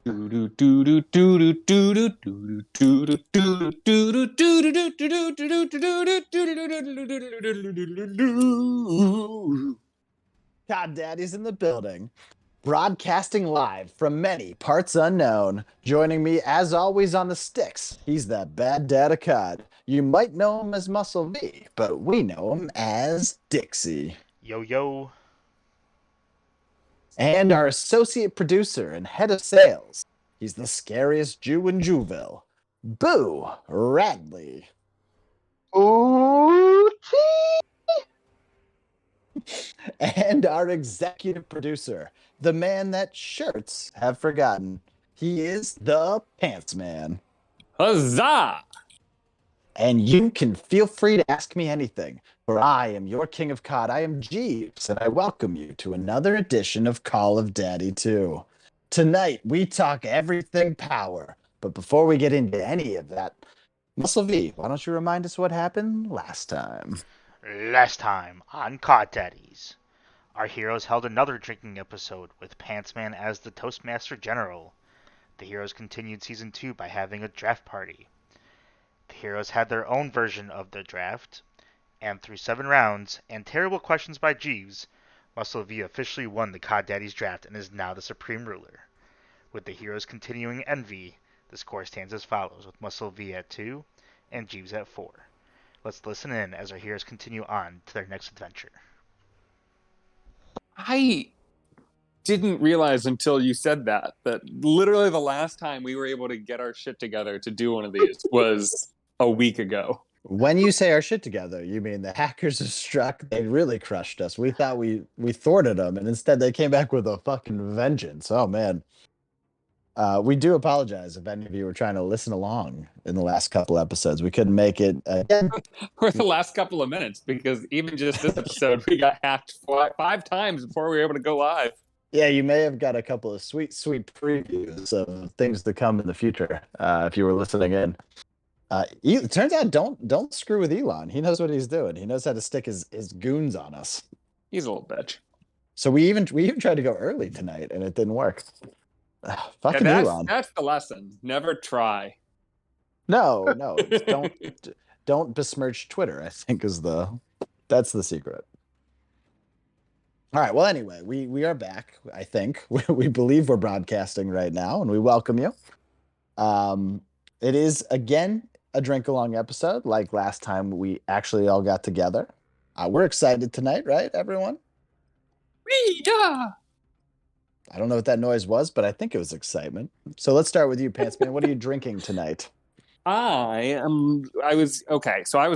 God Daddy's in the building. Broadcasting live from many parts unknown. Joining me, as always, on the sticks. He's that bad dad of COD. You might know him as Muscle V, but we know him as Dixie. Yo, yo. And our associate producer and head of sales. He's the scariest Jew in Jewville. Boo Radley. Ooh, And our executive producer, the man that shirts have forgotten. He is the Pants Man. Huzzah! And you can feel free to ask me anything, for I am your king of COD. I am Jeeves, and I welcome you to another edition of Call of Daddy 2. Tonight, we talk everything power. But before we get into any of that, Muscle V, why don't you remind us what happened last time? Last time on COD Daddies, our heroes held another drinking episode with Pantsman as the Toastmaster General. The heroes continued Season 2 by having a draft party. The heroes had their own version of the draft, and through 7 rounds and terrible questions by Jeeves, Muscle V officially won the COD Daddies draft and is now the supreme ruler. With the heroes continuing envy, the score stands as follows, with Muscle V at 2 and Jeeves at 4. Let's listen in as our heroes continue on to their next adventure. I didn't realize until you said that literally the last time we were able to get our shit together to do one of these was a week ago. When you say our shit together, you mean the hackers have struck. They really crushed us. We thought we thwarted them, and instead they came back with a fucking vengeance. Oh, man. We do apologize if any of you were trying to listen along in the last couple episodes. We couldn't make it again. For the last couple of minutes, because even just this episode, we got hacked 5 times before we were able to go live. Yeah, you may have got a couple of sweet previews of things to come in the future if you were listening in. It turns out don't screw with Elon. He knows what he's doing. He knows how to stick his goons on us. He's a little bitch. So we even tried to go early tonight, and it didn't work. Fucking Elon. That's the lesson. Never try. No, don't besmirch Twitter, I think that's the secret. All right, well, anyway, we are back, I think. We believe we're broadcasting right now, and we welcome you. It is, again, a drink-along episode, like last time we actually all got together. We're excited tonight, right, everyone? Yeah. I don't know what that noise was, but I think it was excitement. So let's start with you, Pantsman. What are you drinking tonight? I was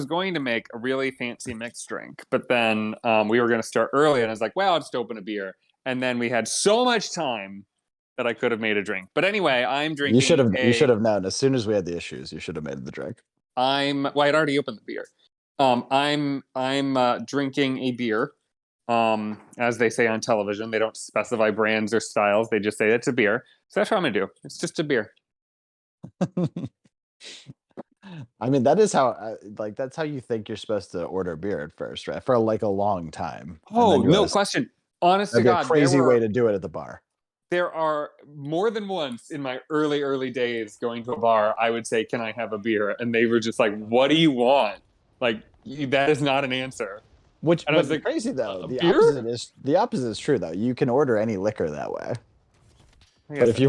going to make a really fancy mixed drink, but then we were going to start early, and I was like, well, I'll just open a beer. And then we had so much time that I could have made a drink. But anyway, I'm drinking. You should have known as soon as we had the issues. You should have made the drink. I'd already opened the beer. I'm drinking a beer. As they say on television, they don't specify brands or styles. They just say it's a beer. So that's what I'm gonna do. It's just a beer. I mean, that is how, that's how you think you're supposed to order beer at first, right? For like a long time. Oh, no question. Honest to God, a crazy way to do it at the bar. There are more than once in my early days going to a bar, I would say, "Can I have a beer?" And they were just like, "What do you want?" Like, that is not an answer. Which and I was like, crazy though. The beer? opposite is true though. You can order any liquor that way. But if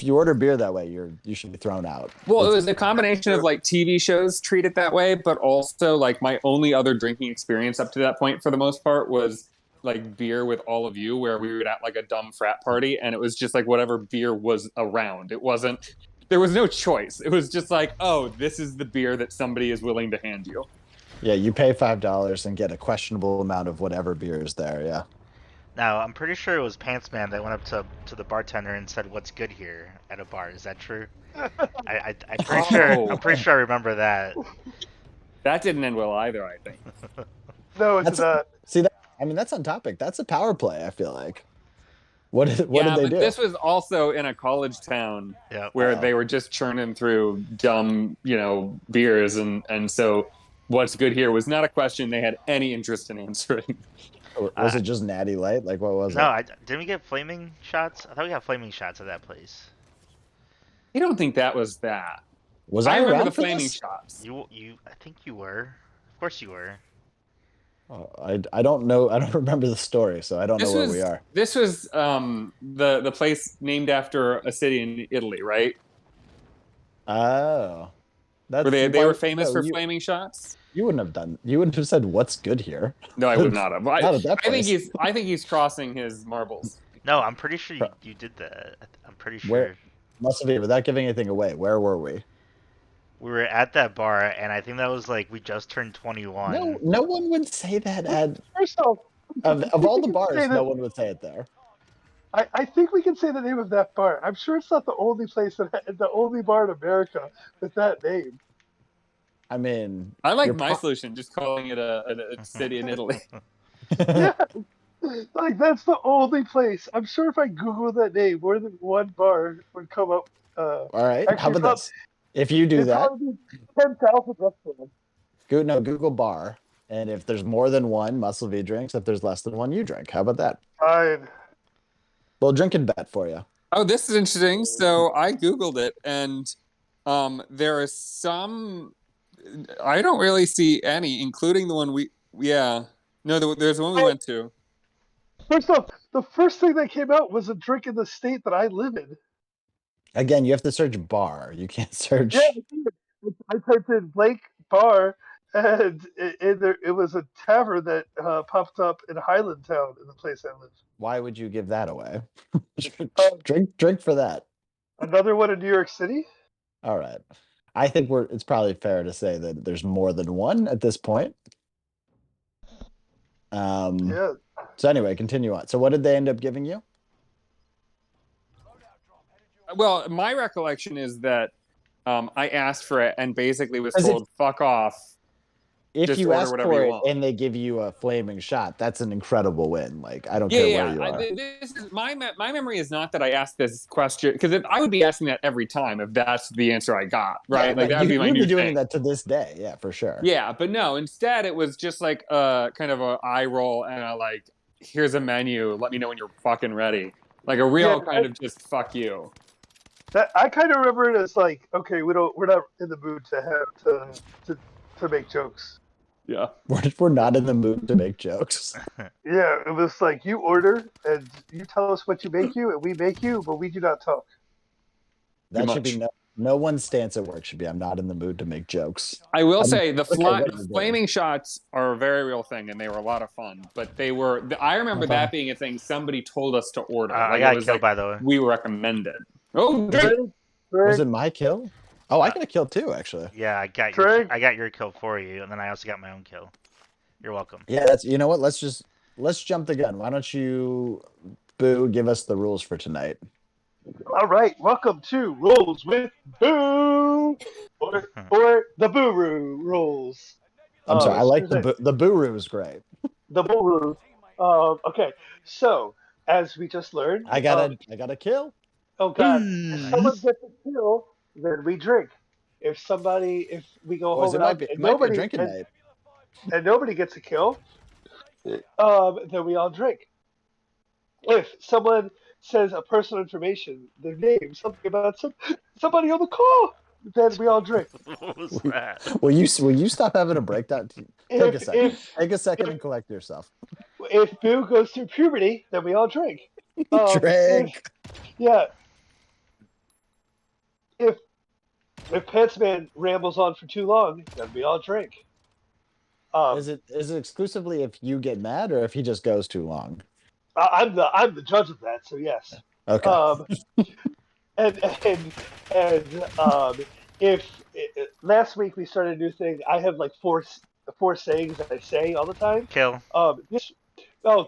you order beer that way, you should be thrown out. Well, it was a combination of like TV shows treat it that way, but also like my only other drinking experience up to that point, for the most part, was like beer with all of you, where we would at like a dumb frat party, and it was just like whatever beer was around. There was no choice. It was just like, oh, this is the beer that somebody is willing to hand you. Yeah, you pay $5 and get a questionable amount of whatever beer is there. Yeah. Now, I'm pretty sure it was Pantsman that went up to the bartender and said, "What's good here?" at a bar. Is that true? I'm pretty sure I remember that. That didn't end well either, I think. No, it's not. See, that's on topic. That's a power play, I feel like. What did they do? This was also in a college town where they were just churning through dumb, beers, and so what's good here was not a question they had any interest in answering. Was it just Natty Light? Like, what was it? No, didn't we get flaming shots? I thought we got flaming shots at that place. I don't think that was that. Was I I remember around the for flaming this? shots. I think you were. Of course you were. I don't know. I don't remember the story, so I don't know where we are. This was the place named after a city in Italy, right? Oh, Where that's they why. were famous No, for flaming shots. you wouldn't have done. You wouldn't have said what's good here. No, I would not have. Not at that place. I think he's crossing his marbles. No, I'm pretty sure you did that. I'm pretty Where sure. must have been without giving anything away. Where were we? We were at that bar, and I think that was like we just turned 21. No one would say that at First off, of all the we can say bars. that- No one would say it there. I think we can say the name of that bar. I'm sure it's not the only place the only bar in America with that name. I mean, I like you're my pro- solution, just calling it a city in Italy. Yeah, like that's the only place. I'm sure if I Google that name, more than one bar would come up. All right. How Actually, about this? If you do it'd that, probably be 10,000 restaurants. Google bar, and if there's more than one, Muscle V drinks. If there's less than one, you drink. How about that? Fine. Well, drinking bet for you. Oh, this is interesting. So I Googled it, and there is some. I don't really see any, including the one yeah. No, there's the one we went to. First off, the first thing that came out was a drink in the state that I live in. Again, you have to search bar. You can't search. Yeah, I typed in Blake Bar, and it was a tavern that popped up in Highlandtown, in the place I live. Why would you give that away? Um, drink for that. Another one in New York City. All right. I think it's probably fair to say that there's more than one at this point. Yeah. So anyway, continue on. So what did they end up giving you? Well, my recollection is that I asked for it and basically was Is it- told, "Fuck off." If Just you order ask whatever for you it want. and they give you a flaming shot, that's an incredible win. Like, I don't care where you are. This is my memory is not that I asked this question because I would be asking that every time if that's the answer I got, right? Yeah, like that would be my you'd new be doing thing. that to this day. Yeah, for sure. Yeah, but no. Instead, it was just like a kind of a eye roll and a like, here's a menu. Let me know when you're fucking ready. Like a real kind of just fuck you. That I kind of remember it as like, okay, we're not in the mood to have to make jokes. Yeah. We're not in the mood to make jokes. Yeah, it was like you order and you tell us what you make you, and we make you, but we do not talk. That Too should be much. no one's stance at work should be, I'm not in the mood to make jokes. I will I'm- say the okay, what are you flaming shots are a very real thing, and they were a lot of fun. But they were. I remember that being a thing somebody told us to order. I Like, got it was killed, like by the way. we recommended. Oh, drink. Was it my kill? Oh, I got a kill too, actually. Yeah, I got Drink. your kill for you, and then I also got my own kill. You're welcome. Yeah, you know what? Let's jump the gun. Why don't you, Boo, give us the rules for tonight? All right, welcome to Rules with Boo, or the Boo rules. I'm sorry, I like excuse me, the Boo is great. the Boo rules. Okay, so as we just learned, I got a kill. oh god, if someone gets a kill, then we drink. If we go Boys, home it might be a nobody drinking night. and nobody gets a kill, then we all drink. If someone says a personal information, their name, something about somebody on the call, then we all drink. What was that? Will you stop having a breakdown? Take a second. Take a second if- and collect yourself. If Boo goes through puberty, then we all drink. Drink. Yeah. If Pantsman rambles on for too long, then we all drink. Is it exclusively if you get mad or if he just goes too long? I'm the judge of that, so yes. Okay. If last week we started a new thing, I have like four sayings that I say all the time. Kill.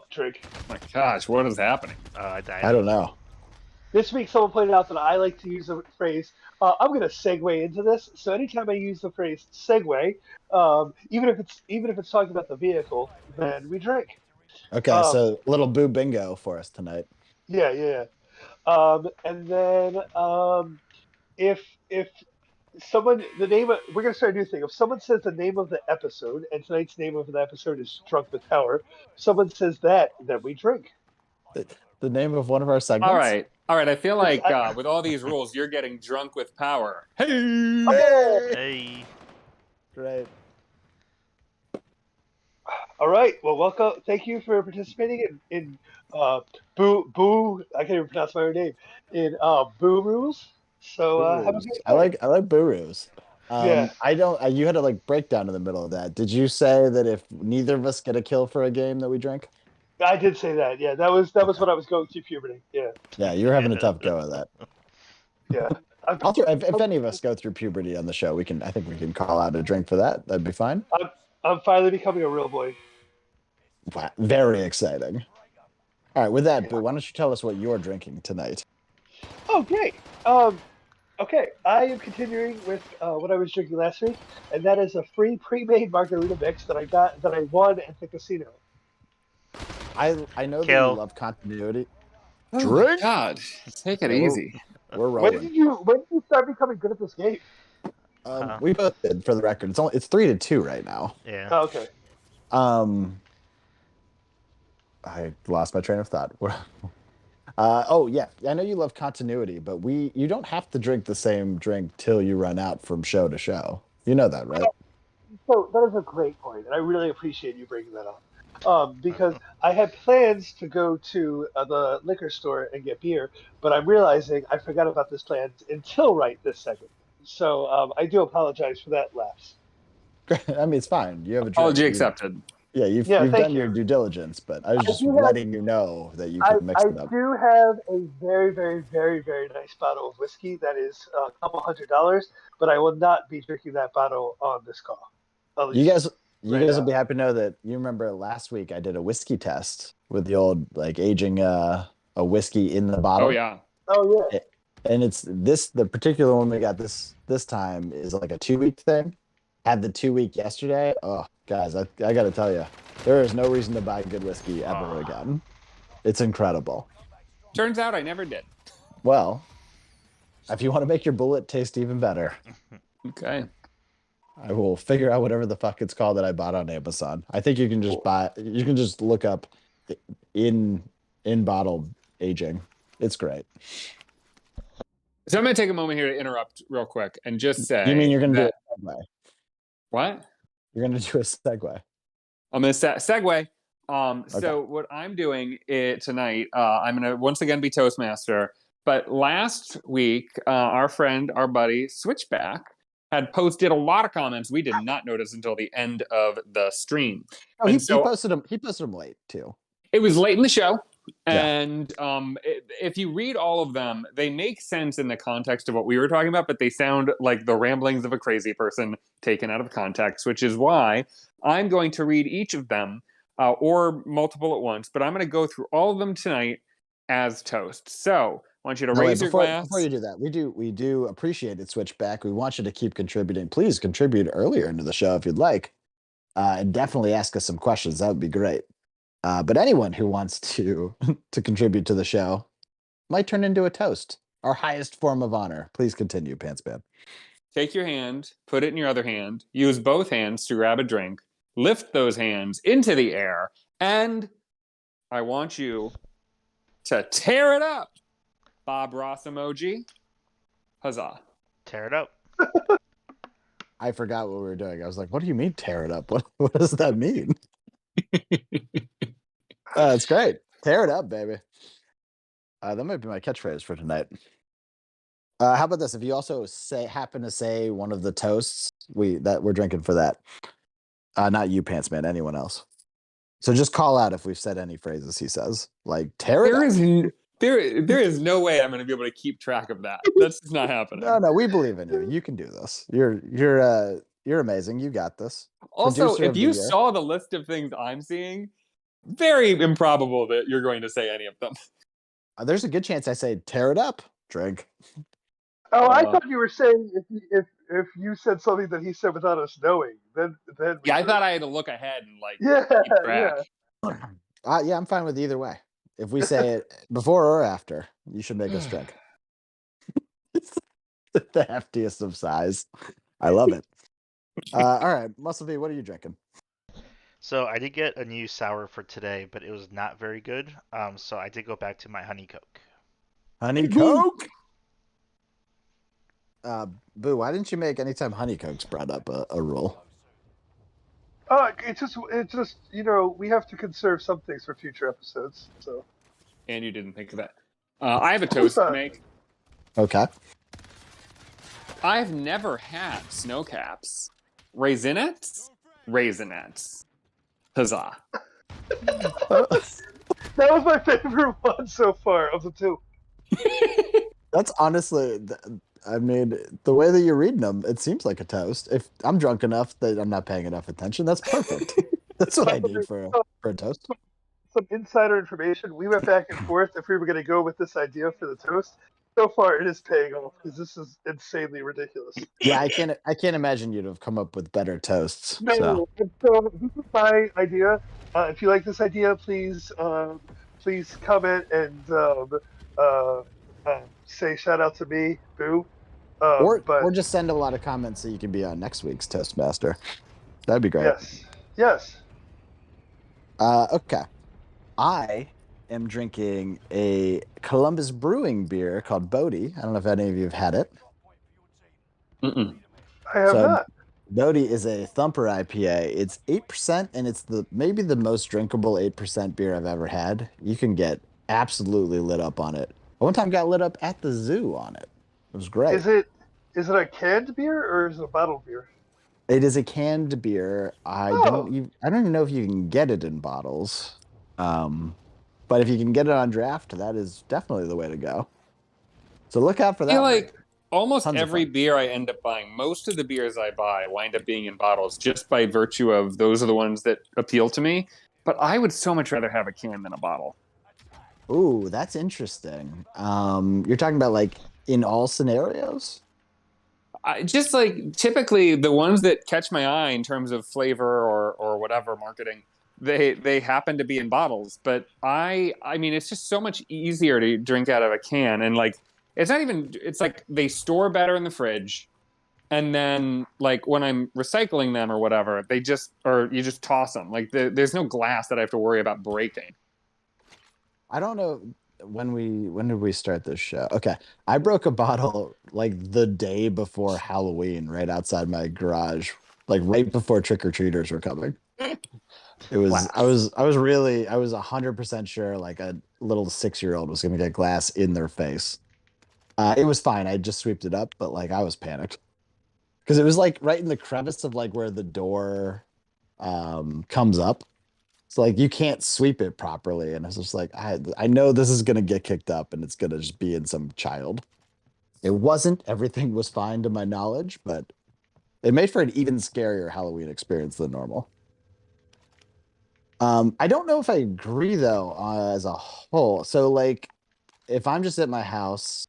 Drink. Oh my gosh, what is happening? I died. I don't know. This week, someone pointed out that I like to use the phrase. I'm going to segue into this. So anytime I use the phrase segue, even if it's talking about the vehicle, then we drink. Okay, so little Boo bingo for us tonight. Yeah. And then if someone we're going to start a new thing. If someone says the name of the episode, and tonight's name of the episode is Drunk with Power, someone says that, then we drink. the name of one of our segments? All right. I feel like with all these rules, you're getting drunk with power. Hey! Hey! Hey. Great. All right. Well, welcome. Thank you for participating in Boo. I can't even pronounce my own name. In Boo Rules. So have a Burus. great I night. like burus. Yeah, I don't. You had to like break down in the middle of that. Did you say that if neither of us get a kill for a game that we drink? I did say that. Yeah, that was Okay. when I was going through puberty. Yeah, Yeah, you're having a tough go of that. yeah. I'm, If any of us go through puberty on the show, we can. I think we can call out a drink for that. That'd be fine. I'm finally becoming a real boy. Wow, very exciting. All right, with that, Yeah. Boo, why don't you tell us what you're drinking tonight? Oh, great. Okay, I am continuing with what I was drinking last week, and that is a free pre-made margarita mix that I won at the casino. I know that you Kill. love continuity. Oh my Drink. God. Take it Yeah, easy. we're rolling. When did you start becoming good at this game? We both did, for the record. It's 3-2 right now. Yeah. Oh, okay. I lost my train of thought. Oh yeah, I know you love continuity, but you don't have to drink the same drink till you run out from show to show. You know that, right? So that is a great point, and I really appreciate you bringing that up. Because I had plans to go to the liquor store and get beer, but I'm realizing I forgot about this plan until right this second. So I do apologize for that lapse. I mean, it's fine. You have a drink. Apology accepted. Yeah, Yeah, you've thank done you. your due diligence, but I was I just do have letting you know that you can mix I it up. do have a very, very, very, very nice bottle of whiskey that is a couple $100s, but I will not be drinking that bottle on this call. At You least guys, you right guys will now. be happy to know that you remember last week I did a whiskey test with the old like aging a whiskey in the Oh, bottle. yeah. Oh yeah. And it's the particular one we got this time is like a 2-week thing. Had the 2-week yesterday. Oh, guys, I got to tell you, there is no reason to buy good whiskey ever again. It's incredible. Turns out I never did. Well, if you want to make your bullet taste even better, Okay. I will figure out whatever the fuck it's called that I bought on Amazon. I think you can just you can just look up in bottle aging. It's great. So I'm going to take a moment here to interrupt real quick and just say You mean you're going to do that. a segue? What? You're going to do a segue. I'm going to segue. Okay. So what I'm doing tonight, I'm going to once again be Toastmaster. But last week, our friend, our buddy, Switchback, had posted a lot of comments we did not notice until the end of the stream. Oh, And he so posted them. He posted them late too. it was late in the show. Yeah. And if you read all of them, they make sense in the context of what we were talking about, but they sound like the ramblings of a crazy person taken out of context, which is why I'm going to read each of them or multiple at once, but I'm going to go through all of them tonight as toast. So I want you to raise your glass. Before you do that, we do appreciate it, Switchback. We want you to keep contributing. Please contribute earlier into the show if you'd like, and definitely ask us some questions. That would be great. But anyone who wants to to contribute to the show might turn into a toast, our highest form of honor. Please continue, Pantsman. Take your hand, put it in your other hand, use both hands to grab a drink, lift those hands into the air, and I want you to tear it up. Bob Ross emoji. Huzzah. Tear it up. I forgot what we were doing. I was like, what do you mean tear it up? What does that mean? That's great. Tear it up, baby. That might be my catchphrase for tonight. How about this? If you also happen to say one of the toasts, we're drinking for that. Not you, Pantsman, anyone else. So just call out if we've said any phrases he says. Like tear it up. There is no way I'm going to be able to keep track of that. That's just not happening. No, we believe in you. You can do this. You're amazing. You got this. Also, Producer if of the you year. saw the list of things I'm seeing, very improbable that you're going to say any of them. There's a good chance I say tear it up. Drink. Oh, I thought you were saying if you said something that he said without us knowing, then Yeah, I thought I had to look ahead and keep track. Yeah, I'm fine with either way. If we say it before or after, you should make us drink. The heftiest of sighs. I love it. All right, Muscle V, what are you drinking? So I did get a new sour for today, but it was not very good. So I did go back to my honey coke. Honey Coke. Boo, why didn't you make anytime Honey Coke's brought up a rule? It's just we have to conserve some things for future episodes. So And you didn't think of that. I have a Of course toast to not. make. Okay. I've never had snow caps. Raisinets? Raisinets. Huzzah. that was my favorite one so far of the two. That's honestly, I mean, the way that you're reading them, it seems like a toast. If I'm drunk enough that I'm not paying enough attention, that's perfect. That's what I need for a toast. Some insider information. We went back and forth if we were going to go with this idea for the toast. So far, it is paying off because this is insanely ridiculous. Yeah, I can't imagine you'd have come up with better toasts. No, So so this is my idea. If you like this idea, please comment and say shout out to me, Boo. or just send a lot of comments so you can be on next week's Toastmaster. That'd be great. Yes. Okay. I am drinking a Columbus Brewing beer called Bodie. I don't know if any of you have had it. Mm-mm. I have not. Bodie is a thumper IPA. It's 8%, and it's maybe the most drinkable 8% beer I've ever had. You can get absolutely lit up on it. I one time got lit up at the zoo on it. It was great. Is it a canned beer or is it a bottled beer? It is a canned beer. I don't even know if you can get it in bottles. But if you can get it on draft, that is definitely the way to go. So look out for that. I feel like almost Tons of every fun. beer I end up buying, most of the beers I buy wind up being in bottles just by virtue of those are the ones that appeal to me. But I would so much rather have a can than a bottle. Ooh, that's interesting. You're talking about like in all scenarios? Just like typically the ones that catch my eye in terms of flavor or whatever marketing, they happen to be in bottles. But I mean, it's just so much easier to drink out of a can, and like it's not even. It's like they store better in the fridge, and then like when I'm recycling them or whatever, you just toss them. Like there's no glass that I have to worry about breaking. I don't know when did we start this show? Okay. I broke a bottle like the day before Halloween right outside my garage, like right before trick-or-treaters were coming. It was I was 100% sure like a little 6-year-old was gonna get glass in their face. It was fine. I just swept it up, but like I was panicked. Because it was like right in the crevice of like where the door comes up. So like you can't sweep it properly. And it's just like I know this is gonna get kicked up and it's gonna just be in some child. It wasn't. Everything was fine to my knowledge, but it made for an even scarier Halloween experience than normal. I don't know if I agree though, as a whole. So like if I'm just at my house,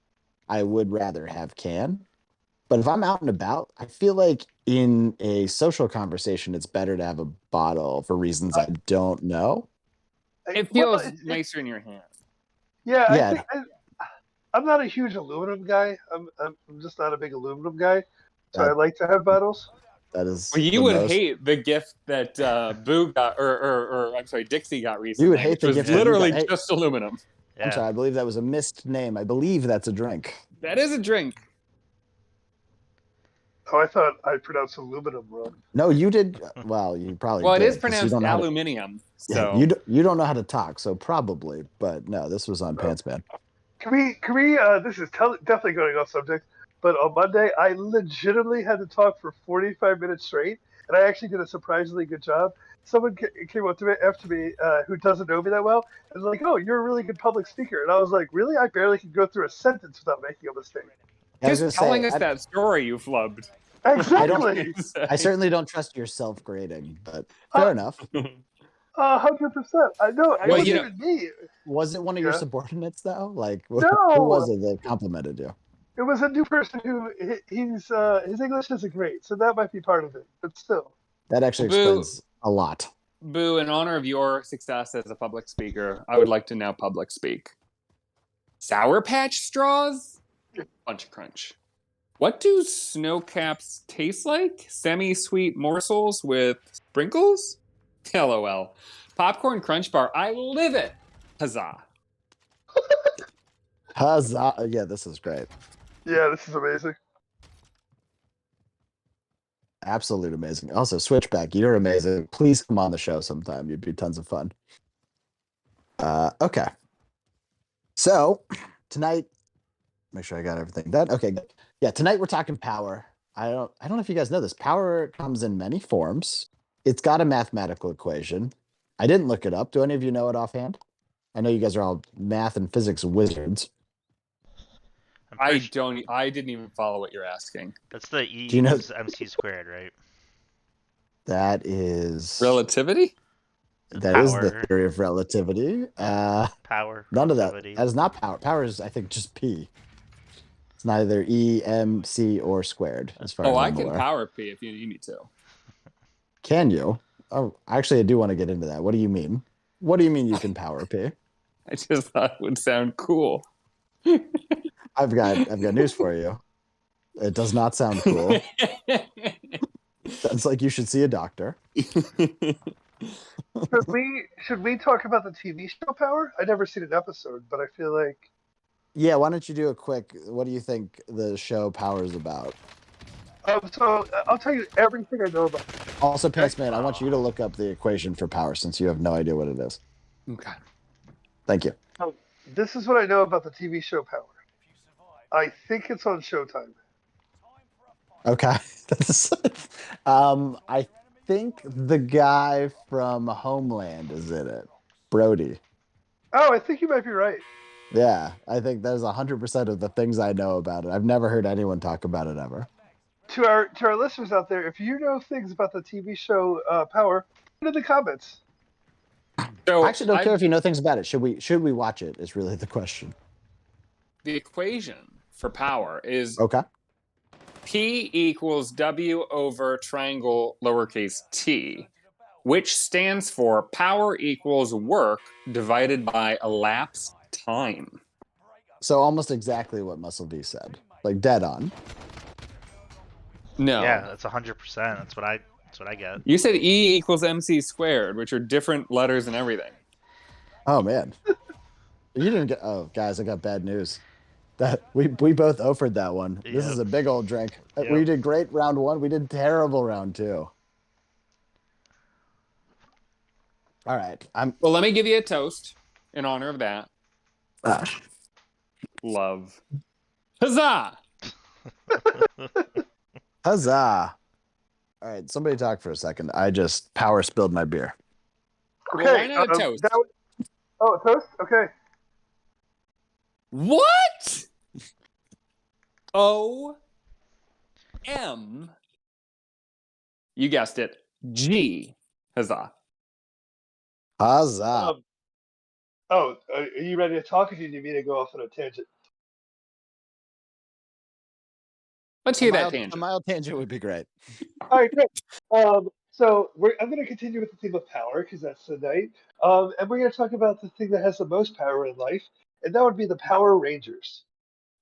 I would rather have can. But if I'm out and about, I feel like in a social conversation, it's better to have a bottle for reasons I don't know. It feels nicer in your hand. Yeah, Yeah. I think I'm not a huge aluminum guy. I'm just not a big aluminum guy. So I like to have bottles. That is. Well, you would hate the gift that Boo got, or I'm sorry, Dixie got recently. You would hate the gift. Literally just aluminum. I'm sorry, I believe that was a missed name. I believe that's a drink. That is a drink. Oh, I thought I pronounced aluminum wrong. No, you did. Well, you probably. Well, it did, is pronounced aluminium. So yeah, you don't know how to talk, so probably. But no, this was on Pants Man. Can we? This is definitely going off subject. But on Monday, I legitimately had to talk for 45 minutes straight, and I actually did a surprisingly good job. Someone came up to me after me who doesn't know me that well, and was like, "Oh, you're a really good public speaker." And I was like, "Really? I barely can go through a sentence without making a mistake." Just telling us that story you flubbed. Exactly. I certainly don't trust your self-grading, but fair enough. 100%. I know. It wasn't even me. Was it one of your subordinates though? Like, no. Who was it that complimented you? It was a new person who his English isn't great, so that might be part of it. But still, that actually explains a lot. Boo! In honor of your success as a public speaker, I would like to now public speak. Sour Patch straws, Bunch Crunch. What do snow caps taste like? Semi-sweet morsels with sprinkles? LOL. Popcorn Crunch Bar. I live it. Huzzah. Huzzah. Yeah, this is great. Yeah, this is amazing. Absolute amazing. Also, Switchback, you're amazing. Please come on the show sometime. You'd be tons of fun. Okay. So tonight, make sure I got everything done. Okay, good. Yeah, tonight we're talking power. I don't know if you guys know this. Power comes in many forms. It's got a mathematical equation. I didn't look it up. Do any of you know it offhand? I know you guys are all math and physics wizards. I didn't even follow what you're asking. That's the E Do you know- equals MC squared, right? That is Relativity? that is the Power. theory of relativity. Power. None of that. Relativity. That is not power. Power is, I think, just P. It's neither E, M, C, or squared, as far as Oh, I I'm can aware. power P if you need me to. Can you? Oh, actually, I do want to get into that. What do you mean? What do you mean you can power P? I just thought it would sound cool. I've got news for you. It does not sound cool. Sounds like you should see a doctor. Should we talk about the TV show Power? I've never seen an episode, but I feel like Yeah, why don't you do a quick? What do you think the show Power is about? so I'll tell you everything I know about it. Also, Pants Man, I want you to look up the equation for power since you have no idea what it is. Okay. Thank you. This is what I know about the TV show Power. I think it's on Showtime. Okay. That's, I think the guy from Homeland is in it. Brody. Oh, I think you might be right. Yeah, I think that's 100% of the things I know about it. I've never heard anyone talk about it ever. To our listeners out there, if you know things about the TV show Power, put it in the comments. So I actually don't care if you know things about it. Should we watch it? Is really the question. the equation for power is Okay. P equals W over triangle lowercase t, which stands for power equals work divided by elapsed time. So almost exactly what Muscle B said. Like dead on. No. Yeah, that's 100%. That's what I get. You said E equals MC squared, which are different letters and everything. Oh man. You didn't get guys, I got bad news. That we both offered that one. This Yep. is a big old drink. Yep. We did great round 1. We did terrible round 2. All right. Well, let me give you a toast in honor of that. Love. Huzzah! Huzzah. All right, somebody talk for a second. I just power spilled my beer. Okay. Well, why not a toast? A toast? Okay. What? O M. You guessed it. G. Huzzah. Huzzah. Are you ready to talk, or do you need me to go off on a tangent? Let's hear that A tangent. mild tangent would be great. All right, great. So I'm going to continue with the theme of power because that's the night. And we're going to talk about the thing that has the most power in life, and that would be the Power Rangers.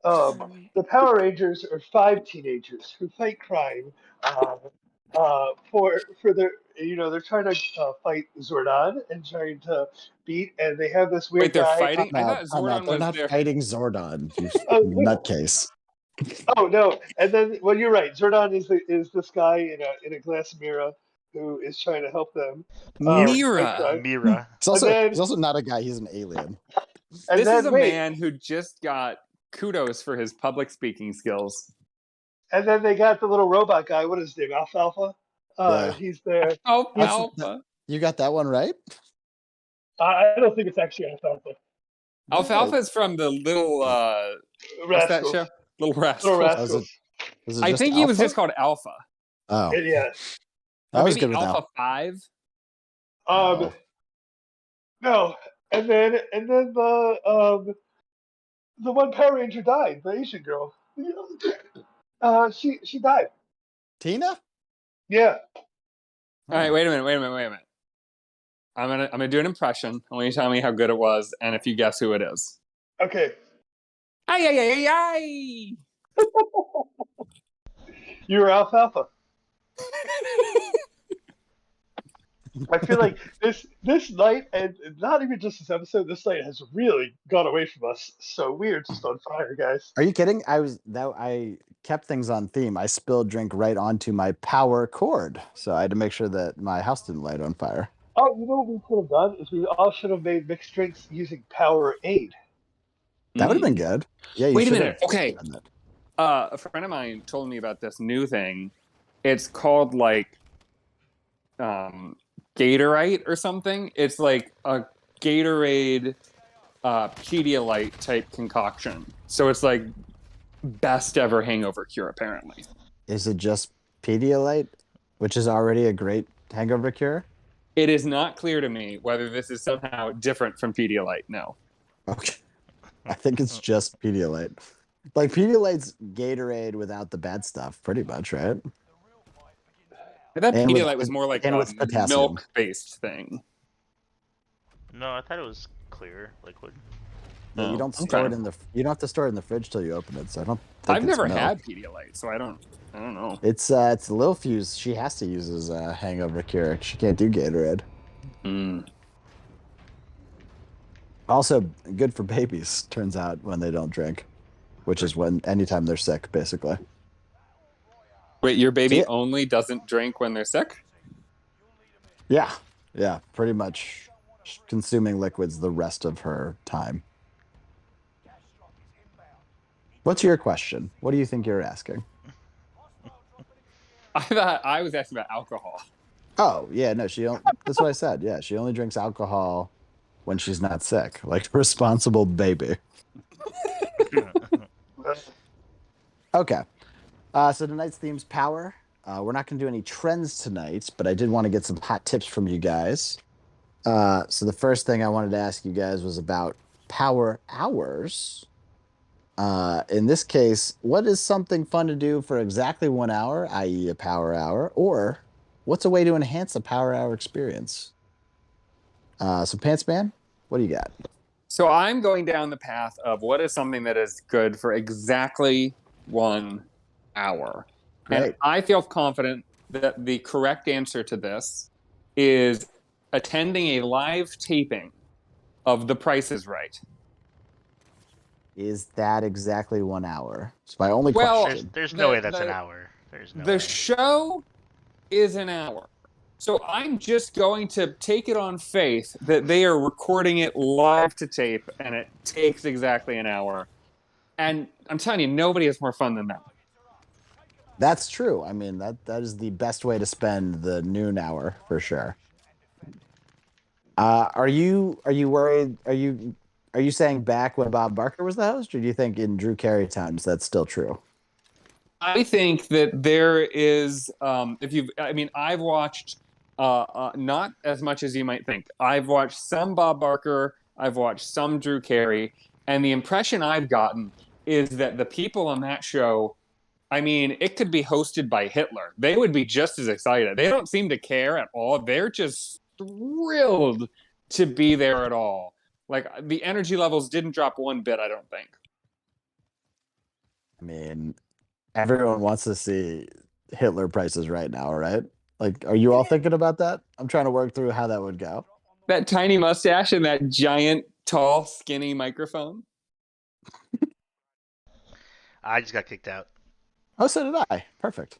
The Power Rangers are 5 teenagers who fight crime for their, they're trying to fight Zordon and trying to beat, and they have this weird Wait, they're guy. fighting? I No, thought Zordon they're was not there. fighting Zordon, you Oh, nutcase. Oh no! And then, well, you're right. Zordon is this guy in a glass mirror who is trying to help them. Mira. fight crime. Mira. He's also not a guy, he's an alien. And This then, is a wait, man who just got kudos for his public speaking skills. and then they got the little robot guy. What is his name? Alfalfa. Yeah. He's there. Alfalfa. You got that one right? I don't think it's actually Alfalfa. Alfalfa is from the little what's that Rascals. show? Little Rascals. Little Rascals. Was it I just think he was Alpha? just called Alpha. Oh, Yeah. I Or was maybe good with Alpha Alpha. 5. No. And then the one Power Ranger died. The Asian girl. She died. Tina? Yeah. All right, wait a minute. I'm gonna do an impression. I want you to tell me how good it was, and if you guess who it is. Okay. Ay. You were Alfalfa. I feel like this night, and not even just this episode, this night has really gone away from us. So we are just on fire, guys. Are you kidding? I kept things on theme. I spilled drink right onto my power cord, so I had to make sure that my house didn't light on fire. Oh, you know what we could have done is we all should have made mixed drinks using Powerade. That would have been good. Yeah, you Wait a should minute. have Okay. done that. A friend of mine told me about this new thing. It's called like Gatorite or something. It's like a Gatorade Pedialyte type concoction. So it's like best ever hangover cure, apparently. Is it just Pedialyte, which is already a great hangover cure? It is not clear to me whether this is somehow different from Pedialyte. No. Okay. I think it's just Pedialyte. Like Pedialyte's Gatorade without the bad stuff, pretty much, right? I thought And with- Pedialyte was more like and a with potassium. milk-based thing. No, I thought it was clear liquid. Yeah, you Oh, don't store okay. it in the. You don't have to store it in the fridge till you open it. So I don't. Think I've it's never milk. had Pedialyte, so I don't know. It's Lil Fuse. She has to use as a hangover cure. She can't do Gatorade. Mm. Also, good for babies. Turns out when they don't drink, which is when anytime they're sick, basically. Wait, your baby Yeah. only doesn't drink when they're sick? Yeah, pretty much consuming liquids the rest of her time. What's your question? What do you think you're asking? I thought I was asking about alcohol. Oh, yeah, no, that's what I said. Yeah, she only drinks alcohol when she's not sick, like a responsible baby. Okay. So tonight's theme's power. We're not going to do any trends tonight, but I did want to get some hot tips from you guys. So the first thing I wanted to ask you guys was about power hours. In this case, what is something fun to do for exactly 1 hour, i.e. a power hour, or what's a way to enhance a power hour experience? So Pants Man, what do you got? So I'm going down the path of what is something that is good for exactly 1 hour. And Great. I feel confident that the correct answer to this is attending a live taping of The Price is Right. Is that exactly 1 hour? It's my only Well, question. There's no The- way that's an the- hour. There's no The way. show is an hour. So I'm just going to take it on faith that they are recording it live to tape and it takes exactly an hour. And I'm telling you, nobody has more fun than that. That's true. I mean, that is the best way to spend the noon hour for sure. Are you worried? Are you saying back when Bob Barker was the host, or do you think in Drew Carey times that's still true? I think that there is, I've watched not as much as you might think. I've watched some Bob Barker, I've watched some Drew Carey, and the impression I've gotten is that the people on that show, I mean, it could be hosted by Hitler. They would be just as excited. They don't seem to care at all. They're just thrilled to be there at all. Like, the energy levels didn't drop one bit, I don't think. I mean, everyone wants to see Hitler prices right now, right? Like, are you all thinking about that? I'm trying to work through how that would go. That tiny mustache and that giant, tall, skinny microphone. I just got kicked out. Oh, so did I. Perfect.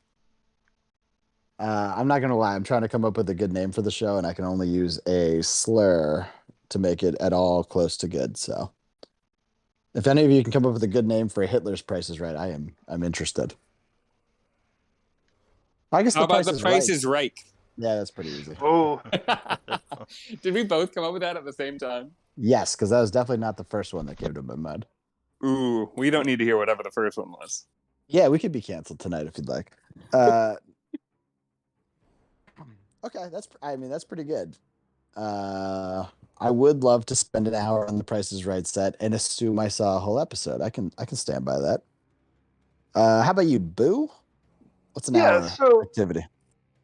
I'm not gonna lie. I'm trying to come up with a good name for the show, and I can only use a slur to make it at all close to good. So, if any of you can come up with a good name for Hitler's Price is Right, I'm interested. I guess How the about Price The is Price Right. is Right? Yeah, that's pretty easy. Oh, Did we both come up with that at the same time? Yes, because that was definitely not the first one that came to my mind. Ooh, we don't need to hear whatever the first one was. Yeah, we could be canceled tonight if you'd like. Okay, that's pretty good. I would love to spend an hour on the Price is Right set and assume I saw a whole episode. I can stand by that. How about you, Boo? What's an yeah. hour So activity?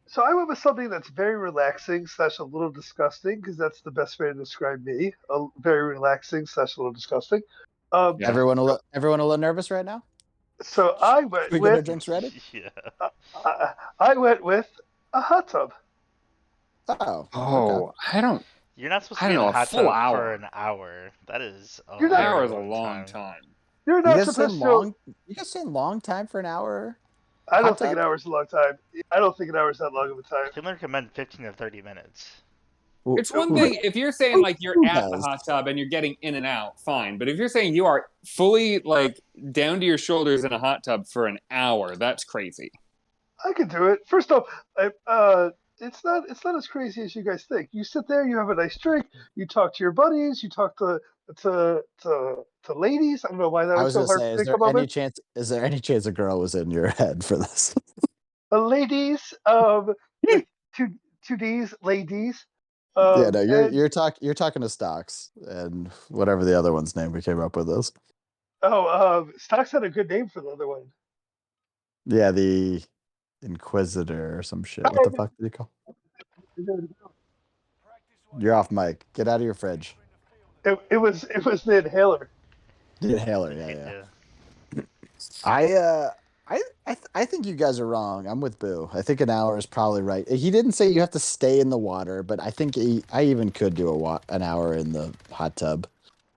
So I went with something that's very relaxing / a little disgusting because that's the best way to describe me. Very relaxing / a little disgusting. Yeah. Everyone a little nervous right now? So I went Should we get our with drinks ready? Yeah. I went with a hot tub. Oh, okay. Oh, I don't You're not supposed to I be don't in a know, a hot full tub for hour. an hour. That is a You're An not- very hour is a long long time. time. You're You not guys saying supposed to. long? You guys saying long time for an hour? I don't Hot think an tub? hour is a long time. I don't think an hour is that long of a I time. can recommend 15 to 30 minutes. It's one Who- thing if you're saying who- like you're who at the does? hot tub and you're getting in and out, fine. But if you're saying you are fully like down to your shoulders in a hot tub for an hour, that's crazy. I could do it. First off, it's not as crazy as you guys think. You sit there, you have a nice drink, you talk to your buddies, you talk to ladies. I don't know why that I was was so gonna hard say, to think about it. is there any chance a girl was in your head for this? Ladies, with two D's, ladies. Yeah, no, And you're talking to Stocks and whatever the other one's name we came up with is. Stocks had a good name for the other one. Yeah, the Inquisitor or some shit. What the fuck did he call? You're off mic. Get out of your fridge. It was the inhaler. The inhaler, yeah, Yeah. yeah. I think you guys are wrong. I'm with Boo. I think an hour is probably right. He didn't say you have to stay in the water, but I think I even could do an hour in the hot tub.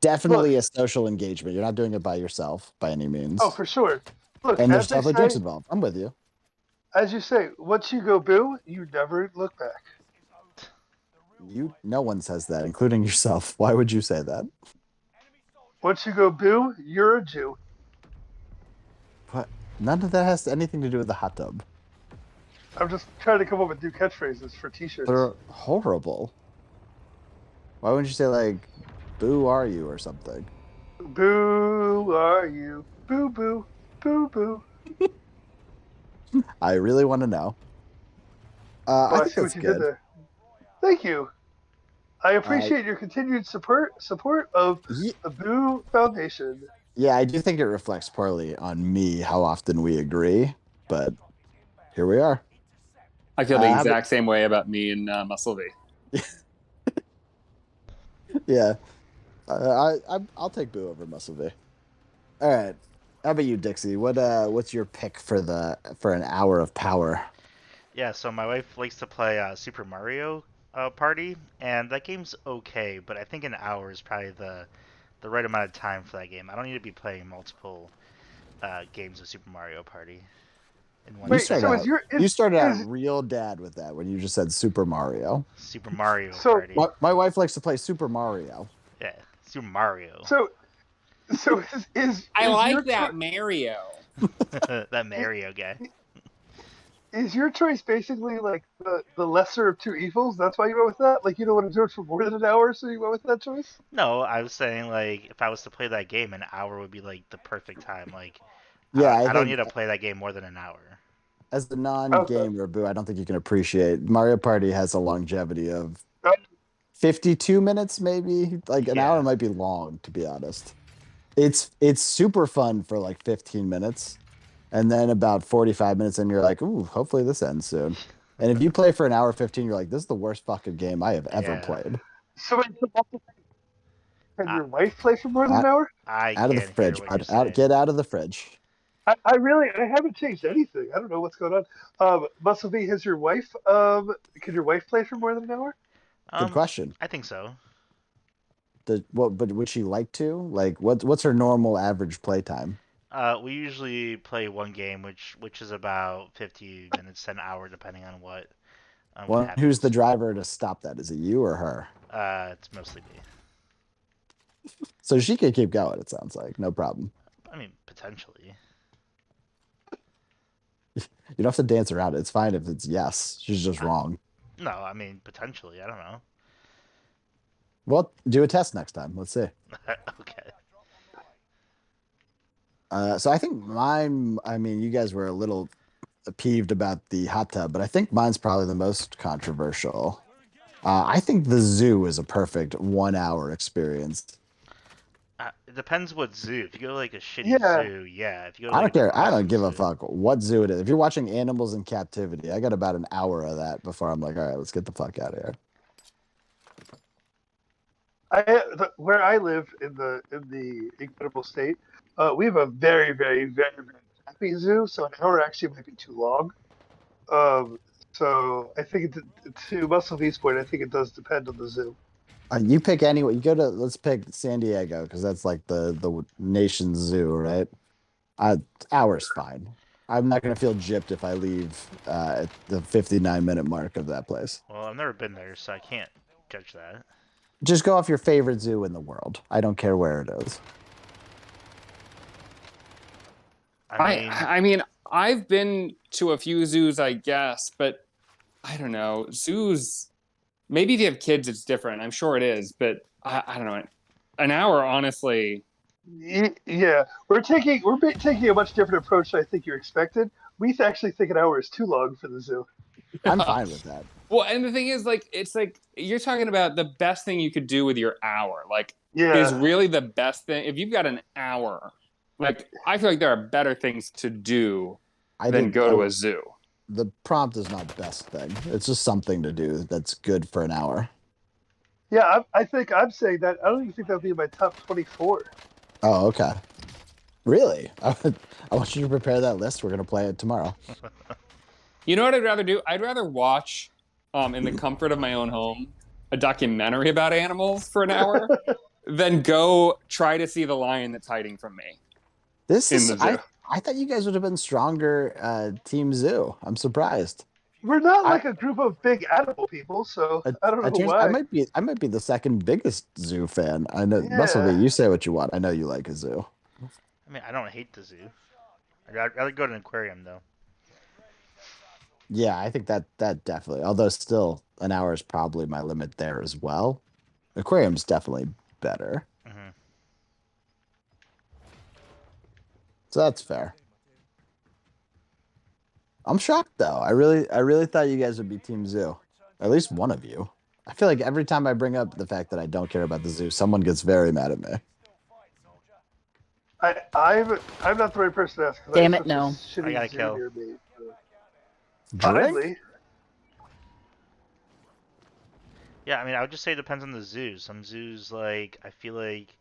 Definitely Look, a social engagement. You're not doing it by yourself by any means. oh for sure. Look, And there's as they definitely drinks say, involved. I'm with you. as you say, once you go boo, you never look back. No one says that, including yourself. Why would you say that? Once you go boo, you're a Jew. What? None of that has anything to do with the hot tub. I'm just trying to come up with new catchphrases for T-shirts. They're horrible. Why wouldn't you say like, "Boo, are you?" or something? Boo, are you? Boo, boo, boo, boo. I really want to know. Oh, I I think see that's what you did good. there. Thank you. I appreciate your continued support of Ye- the Boo Foundation. Yeah, I do think it reflects poorly on me how often we agree, but here we are. I feel the How about- exact same way about me and Muscle V. Yeah, I'll take Boo over Muscle V. All right. How about you, Dixie? What's your pick for an hour of power? Yeah, so my wife likes to play Super Mario Party, and that game's okay, but I think an hour is probably the right amount of time for that game. I don't need to be playing multiple games of Super Mario Party in one You Wait, sitting. so is your you started out is real dad with that when you just said Super Mario. Super Mario So- Party. My wife likes to play Super Mario. Yeah, Super Mario. so is I is like your that Mario. That Mario guy. Is your choice basically like the lesser of two evils? That's why you went with that? Like you don't want to do it for more than an hour, so you went with that choice? No, I was saying like if I was to play that game, an hour would be like the perfect time. Like, Yeah, I don't think need to play that game more than an hour. as the non-gamer, Boo, I don't think you can appreciate Mario Party has a longevity of 52 minutes, maybe. Like an hour might be long, to be honest. It's super fun for like 15 minutes, and then about 45 minutes, and you're like, ooh, hopefully this ends soon. And if you play for an hour 15, you're like, this is the worst fucking game I have ever Yeah. played. So can I- your wife play for more than an hour? I Out of the can't hear fridge, what bud. you're saying. Get out of the fridge. I haven't changed anything. I don't know what's going on. Muscle V, has your wife can your wife play for more than an hour? Good question. I think so. But would she like to? Like, what's her normal average play time? We usually play one game, which is about 50 minutes to an hour, depending on what Well, happens. who's the driver to stop that? Is it you or her? It's mostly me. So she can keep going, it sounds like. No problem. I mean, potentially. You don't have to dance around it. It's fine if it's yes. She's just wrong. No, I mean potentially. I don't know. Well, do a test next time. Let's see. Okay. So I think mine, I mean, you guys were a little peeved about the hot tub, but I think mine's probably the most controversial. I think the zoo is a perfect 1 hour experience. It depends what zoo. If you go to like a shitty Yeah. zoo, yeah. If you go to I like don't an care. I don't awesome give a zoo- fuck what zoo it is. If you're watching animals in captivity, I got about an hour of that before I'm like, all right, let's get the fuck out of here. Where I live in the incredible state, we have a very, very, very, very happy zoo. So an hour actually might be too long. So I think to Muscle V's point, I think it does depend on the zoo. You pick anyway. You go to let's pick San Diego because that's like the nation's zoo, right? Hour's fine. I'm not gonna feel gypped if I leave at the 59-minute mark of that place. Well, I've never been there, so I can't judge that. Just go off your favorite zoo in the world. I don't care where it is. I mean, I've been to a few zoos, I guess, but I don't know. Zoos, maybe if you have kids, it's different. I'm sure it is, but I don't know. An hour, honestly. Yeah, we're taking a much different approach than I think you expected. We actually think an hour is too long for the zoo. I'm fine with that. Well, and the thing is, like, it's like you're talking about the best thing you could do with your hour. Like, Yeah, is really the best thing. If you've got an hour, like, I feel like there are better things to do than go to a zoo. The prompt is not best thing. It's just something to do that's good for an hour. yeah. I think I'm saying that. I don't even think that would be in my top 24. Oh, okay. Really? I want you to prepare that list. We're gonna play it tomorrow. You know what I'd rather do? I'd rather watch, in the comfort of my own home, a documentary about animals for an hour than go try to see the lion that's hiding from me. This in is the zoo. I thought you guys would have been stronger Team Zoo. I'm surprised. We're not like a group of big animal people, so I don't know why. I might be the second biggest zoo fan. I know Yeah. Muscle V, you say what you want. I know you like a zoo. I mean, I don't hate the zoo. I'd rather go to an aquarium, though. Yeah, I think that definitely. Although still an hour is probably my limit there as well. Aquarium's definitely better. Mm-hmm. So that's fair. I'm shocked though. I really thought you guys would be Team Zoo. At least one of you. I feel like every time I bring up the fact that I don't care about the zoo, someone gets very mad at me. I'm not the right person to ask. Damn it, no. I gotta kill. Finally. Yeah, I mean, I would just say it depends on the zoo. Some zoos, like, I feel like...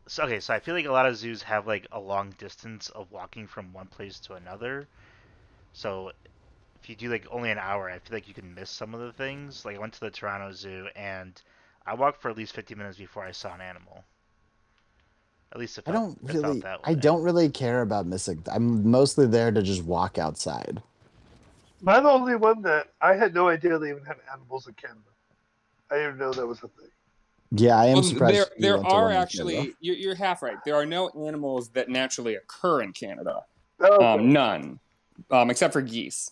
So I feel like a lot of zoos have, like, a long distance of walking from one place to another. So if you do, like, only an hour, I feel like you can miss some of the things. Like, I went to the Toronto Zoo, and I walked for at least 50 minutes before I saw an animal. At least it felt that way. I don't really care about missing. I'm mostly there to just walk outside. Am I the only one that I had no idea they even had animals in Canada? I didn't even know that was a thing. Yeah, I am surprised. There are actually, you're half right. There are no animals that naturally occur in Canada. Oh, okay. None, except for geese.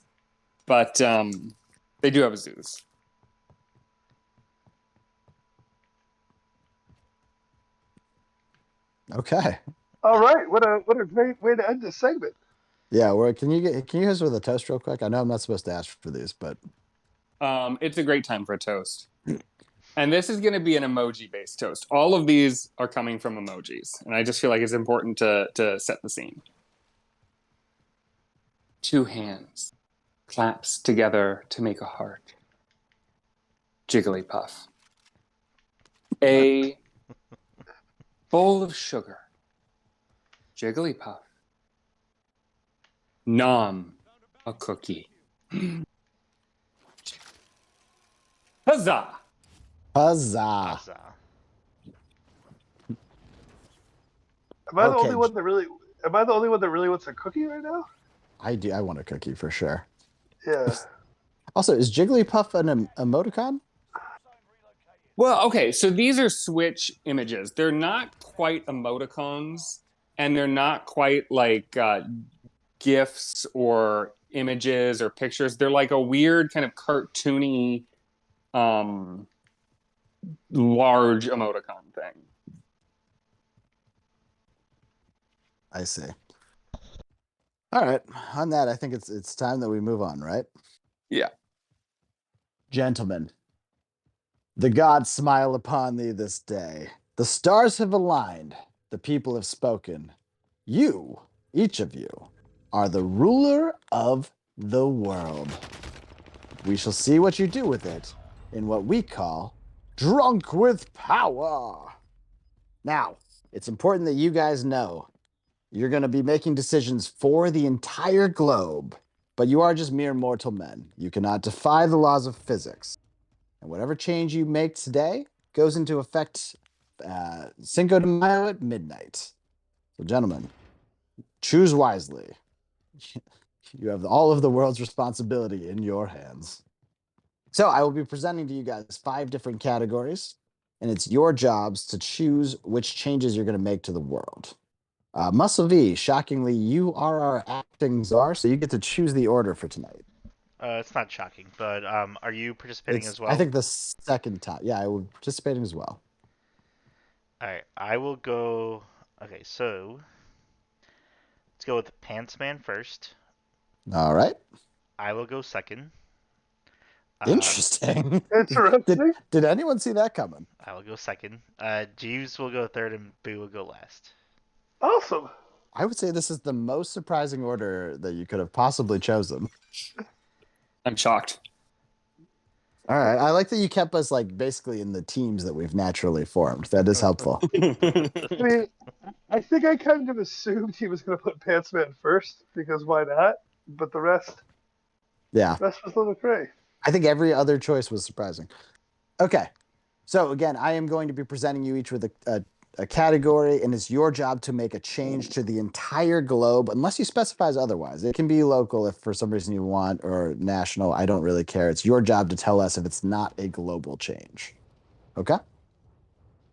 But they do have zoos. Okay. All right. What a great way to end this segment. Yeah, can you hit us with a toast real quick? I know I'm not supposed to ask for these, but it's a great time for a toast. And this is going to be an emoji-based toast. All of these are coming from emojis, and I just feel like it's important to set the scene. 2 hands claps together to make a heart. Jigglypuff. A bowl of sugar. Jigglypuff. Nom, a cookie. Huzzah! huzzah! Am I the only one that really wants a cookie right now? I do. I want a cookie for sure. Yeah. Also, is Jigglypuff an emoticon? Well, okay, so these are Switch images. They're not quite emoticons, and they're not quite like GIFs or images or pictures. They're like a weird kind of cartoony, large emoticon thing. I see. All right. On that, I think it's time that we move on, right? Yeah. Gentlemen, the gods smile upon thee this day. The stars have aligned. The people have spoken. You, each of you, are the ruler of the world. We shall see what you do with it in what we call drunk with power. Now, it's important that you guys know you're going to be making decisions for the entire globe but you are just mere mortal men. You cannot defy the laws of physics. And whatever change you make today goes into effect Cinco de Mayo at midnight. So, gentlemen, choose wisely. You have all of the world's responsibility in your hands. So I will be presenting to you guys 5 different categories, and it's your jobs to choose which changes you're going to make to the world. Muscle V, shockingly, you are our acting czar, so you get to choose the order for tonight. It's not shocking, but are you participating as well? I think the second time. Yeah, I will be participating as well. All right, I will go. Okay, so let's go with Pantsman first. All right. I will go second. Interesting. Interesting. Did anyone see that coming? I will go second. Jeeves will go third, and Boo will go last. Awesome. I would say this is the most surprising order that you could have possibly chosen. I'm shocked. All right. I like that you kept us like basically in the teams that we've naturally formed. That is helpful. I mean, I think I kind of assumed he was going to put Pantsman first because why not? But the rest Yeah. was Little Cray. I think every other choice was surprising. Okay. So again, I am going to be presenting you each with a category, and it's your job to make a change to the entire globe, unless you specifies otherwise. It can be local if for some reason you want, or national. I don't really care. It's your job to tell us if it's not a global change. Okay?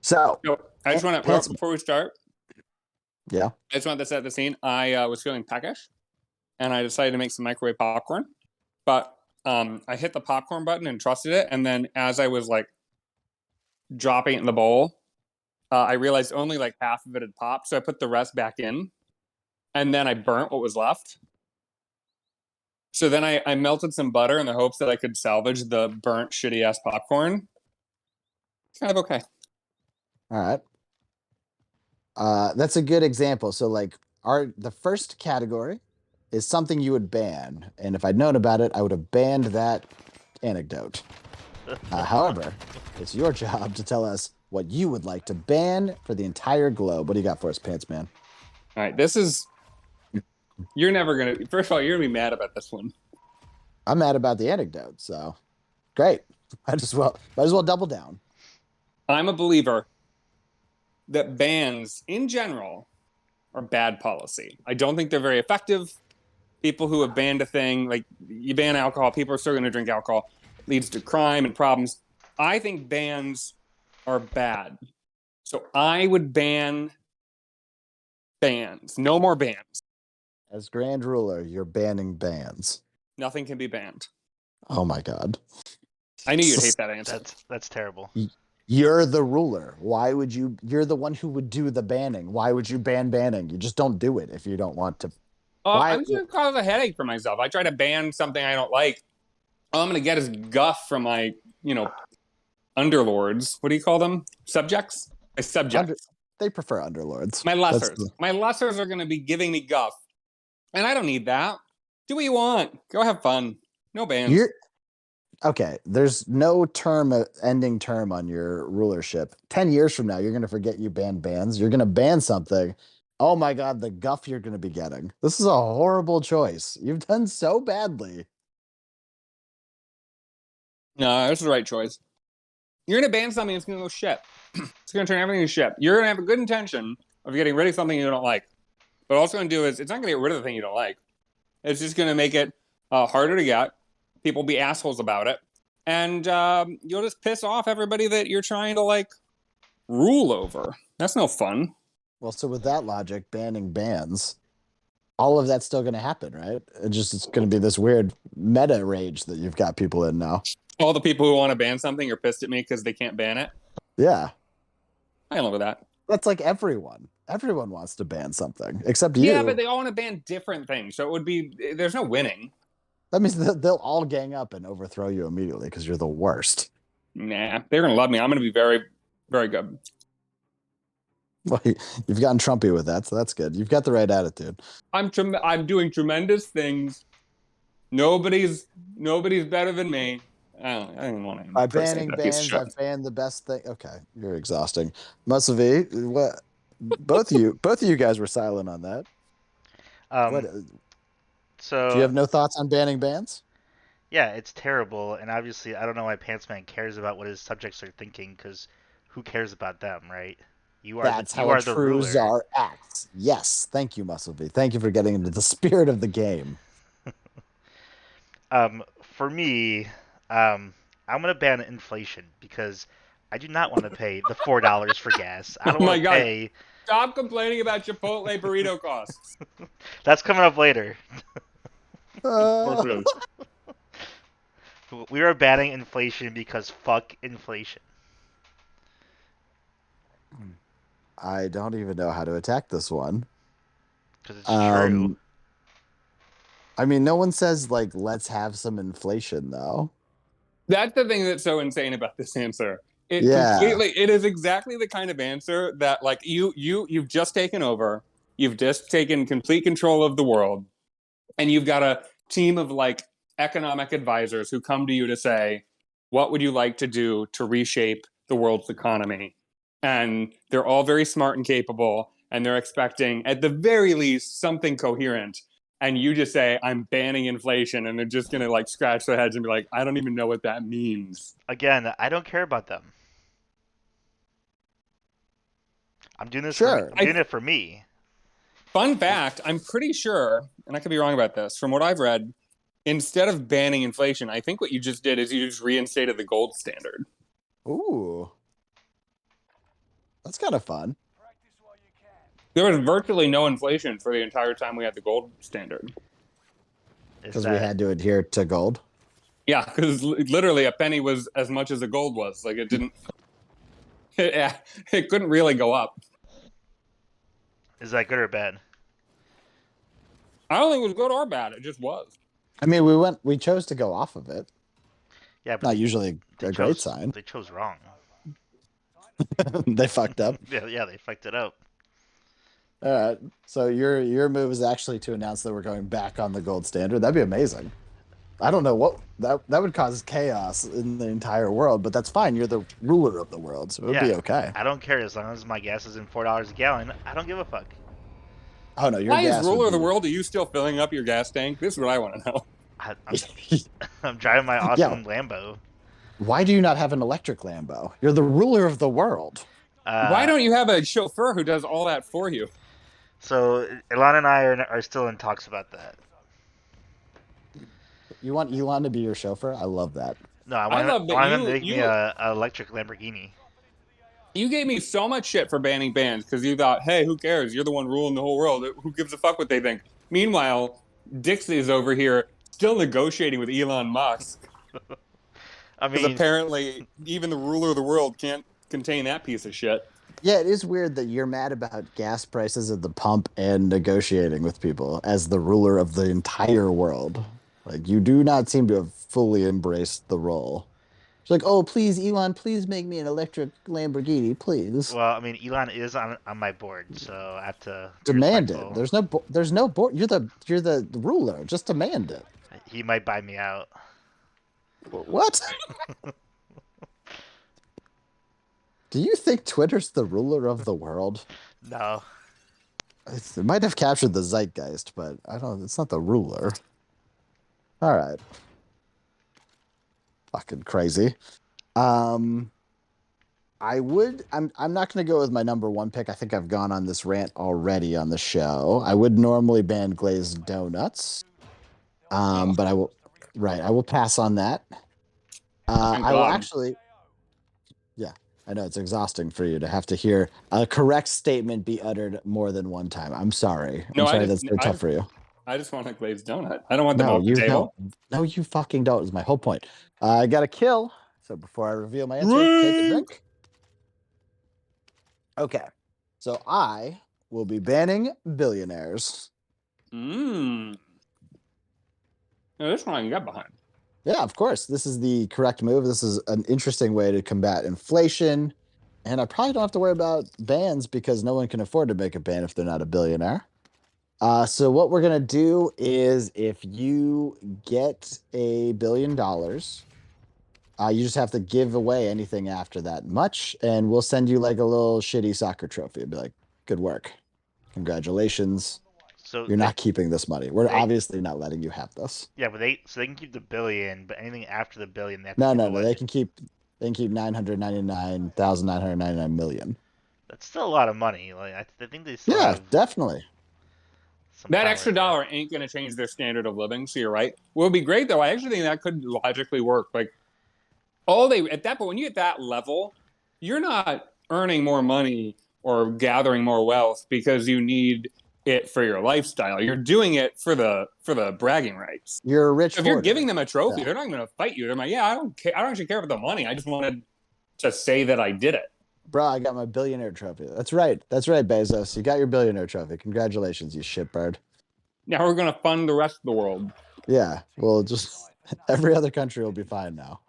So, I just want to, before we start, yeah. I just want to set the scene. I was feeling peckish, and I decided to make some microwave popcorn, but I hit the popcorn button and trusted it, and then as I was like dropping it in the bowl, I realized only like half of it had popped, so I put the rest back in, and then I burnt what was left. So then I melted some butter in the hopes that I could salvage the burnt shitty-ass popcorn. Kind of okay. All right. That's a good example. So like the first category is something you would ban, and if I'd known about it, I would have banned that anecdote. However, it's your job to tell us what you would like to ban for the entire globe. What do you got for us, Pants Man? All right, this is... You're never going to... First of all, you're going to be mad about this one. I'm mad about the anecdote, so great. Might as well double down. I'm a believer that bans, in general, are bad policy. I don't think they're very effective. People who have banned a thing, like you ban alcohol, people are still going to drink alcohol, leads to crime and problems. I think bans are bad. So I would ban bans. No more bans. As Grand Ruler, you're banning bans. Nothing can be banned. Oh my God. I knew you'd hate that answer. That's terrible. You're the ruler. Why would you? You're the one who would do the banning. Why would you ban banning? You just don't do it if you don't want to. I'm just going to cause a headache for myself. I try to ban something I don't like. All I'm going to get is guff from my, underlords. What do you call them? Subjects? My subjects. They prefer underlords. My lessers. My lessers are going to be giving me guff. And I don't need that. Do what you want. Go have fun. No bans. Okay, there's no ending term on your rulership. 10 years from now, you're going to forget you banned bans. You're going to ban something. Oh my God, the guff you're going to be getting. This is a horrible choice. You've done so badly. No, that's the right choice. You're going to ban something, it's going to go shit. It's going to turn everything to shit. You're going to have a good intention of getting rid of something you don't like. But all it's going to do is, it's not going to get rid of the thing you don't like. It's just going to make it harder to get. People be assholes about it. And you'll just piss off everybody that you're trying to, rule over. That's no fun. Well, so with that logic, banning bans, all of that's still going to happen, right? It's going to be this weird meta rage that you've got people in now. All the people who want to ban something are pissed at me because they can't ban it. Yeah. I live with that. That's like everyone. Everyone wants to ban something, except you. Yeah, but they all want to ban different things. So it would be, there's no winning. That means they'll all gang up and overthrow you immediately because you're the worst. Nah, they're going to love me. I'm going to be very, very good. Well, you've gotten Trumpy with that, so that's good. You've got the right attitude. I'm doing tremendous things. Nobody's better than me. I don't want to. By banning bans, I've banned the best thing. Okay, you're exhausting. Musavi, what? Both of you guys were silent on that. What? So Do you have no thoughts on banning bans? yeah, it's terrible, and obviously I don't know why Pantsman cares about what his subjects are thinking, because who cares about them, right? That's You how a are the true ruler. czar acts. Yes, thank you, Muscleby. Thank you for getting into the spirit of the game. For me, I'm gonna ban inflation because I do not want to pay the $4 for gas. I Oh don't my want to god! pay. Stop complaining about Chipotle burrito costs. That's coming up later. Of course Uh, it is. We are banning inflation because fuck inflation. I don't even know how to attack this one. Because it's true. I mean, no one says like let's have some inflation though. That's the thing that's so insane about this answer. Yeah. It is exactly the kind of answer that like you've just taken over, you've just taken complete control of the world, and you've got a team of like economic advisors who come to you to say, what would you like to do to reshape the world's economy? And they're all very smart and capable, and they're expecting at the very least something coherent. And you just say, I'm banning inflation, and they're just gonna like scratch their heads and be like, I don't even know what that means. Again, I don't care about them. I'm doing this for me. Sure. I'm doing it for me. Fun fact, I'm pretty sure, and I could be wrong about this, from what I've read, instead of banning inflation, I think what you just did is you just reinstated the gold standard. Ooh. That's kind of fun. There was virtually no inflation for the entire time we had the gold standard. Because we had to adhere to gold. Yeah, because literally a penny was as much as a gold was. Like it didn't, it couldn't really go up. Is that good or bad? I don't think it was good or bad. It just was. I mean, we chose to go off of it. Yeah, but Not usually a great sign. They chose wrong. They fucked up. Yeah, they fucked it up. All right. So your move is actually to announce that we're going back on the gold standard. That'd be amazing. I don't know what that would cause chaos in the entire world, but that's fine. You're the ruler of the world, so it would be okay. I don't care as long as my gas isn't $4 a gallon. I don't give a fuck. Oh no, your Why gas is ruler would of the be... world? Are you still filling up your gas tank? This is what I want to know. I'm driving my awesome Lambo. Why do you not have an electric Lambo? You're the ruler of the world. Why don't you have a chauffeur who does all that for you? So Elon and I are still in talks about that. You want Elon to be your chauffeur? I love that. No, I want him to make me you a electric Lamborghini. You gave me so much shit for banning bans because you thought, hey, who cares? You're the one ruling the whole world. Who gives a fuck what they think? Meanwhile, Dixie's over here still negotiating with Elon Musk. I Because mean, apparently even the ruler of the world can't contain that piece of shit. Yeah, it is weird that you're mad about gas prices at the pump and negotiating with people as the ruler of the entire world. Like, you do not seem to have fully embraced the role. It's like, oh, please, Elon, please make me an electric Lamborghini, please. well, I mean, Elon is on my board, so I have to be Demand respectful. it. There's no board. You're the ruler. Just demand it. He might buy me out. What? Do you think Twitter's the ruler of the world? No. It might have captured the zeitgeist, but it's not the ruler. All right. Fucking crazy. I'm not going to go with my number one pick. I think I've gone on this rant already on the show. I would normally ban glazed donuts. But I will pass on that. I will actually, yeah, I know it's exhausting for you to have to hear a correct statement be uttered more than one time. I'm sorry. That's very tough for you. I just want a glazed donut. I don't want them off the table. No, you fucking don't, is my whole point. I got a kill. So before I reveal my answer, take a drink. Okay. So I will be banning billionaires. Now, this one I can get behind. Yeah, of course. This is the correct move. This is an interesting way to combat inflation. And I probably don't have to worry about bans because no one can afford to make a ban if they're not a billionaire. So what we're going to do is if you get $1 billion, you just have to give away anything after that much. And we'll send you like a little shitty soccer trophy. It'll be like, good work. Congratulations. So You're not keeping this money. We're they- obviously not letting you have this. Yeah, but they can keep the billion, but anything after the billion, they have to No, give no, away. no. They can keep 999,999 million. That's still a lot of money. Like I think they still Yeah, have definitely. some That power extra there. dollar ain't going to change their standard of living, so you're right. What would be great, though, I actually think that could logically work. Like, at that point, when you get that level, you're not earning more money or gathering more wealth because you need it for your lifestyle. You're doing it for the bragging rights. You're a rich If you're hoarder. giving them a trophy, Yeah. they're not going to fight you. They're like, yeah, I don't care. I don't actually care about the money. I just wanted to say that I did it. Bro, I got my billionaire trophy. That's right. That's right, Bezos. You got your billionaire trophy. Congratulations, you shitbird. Now we're going to fund the rest of the world. Yeah. Well, just every other country will be fine now.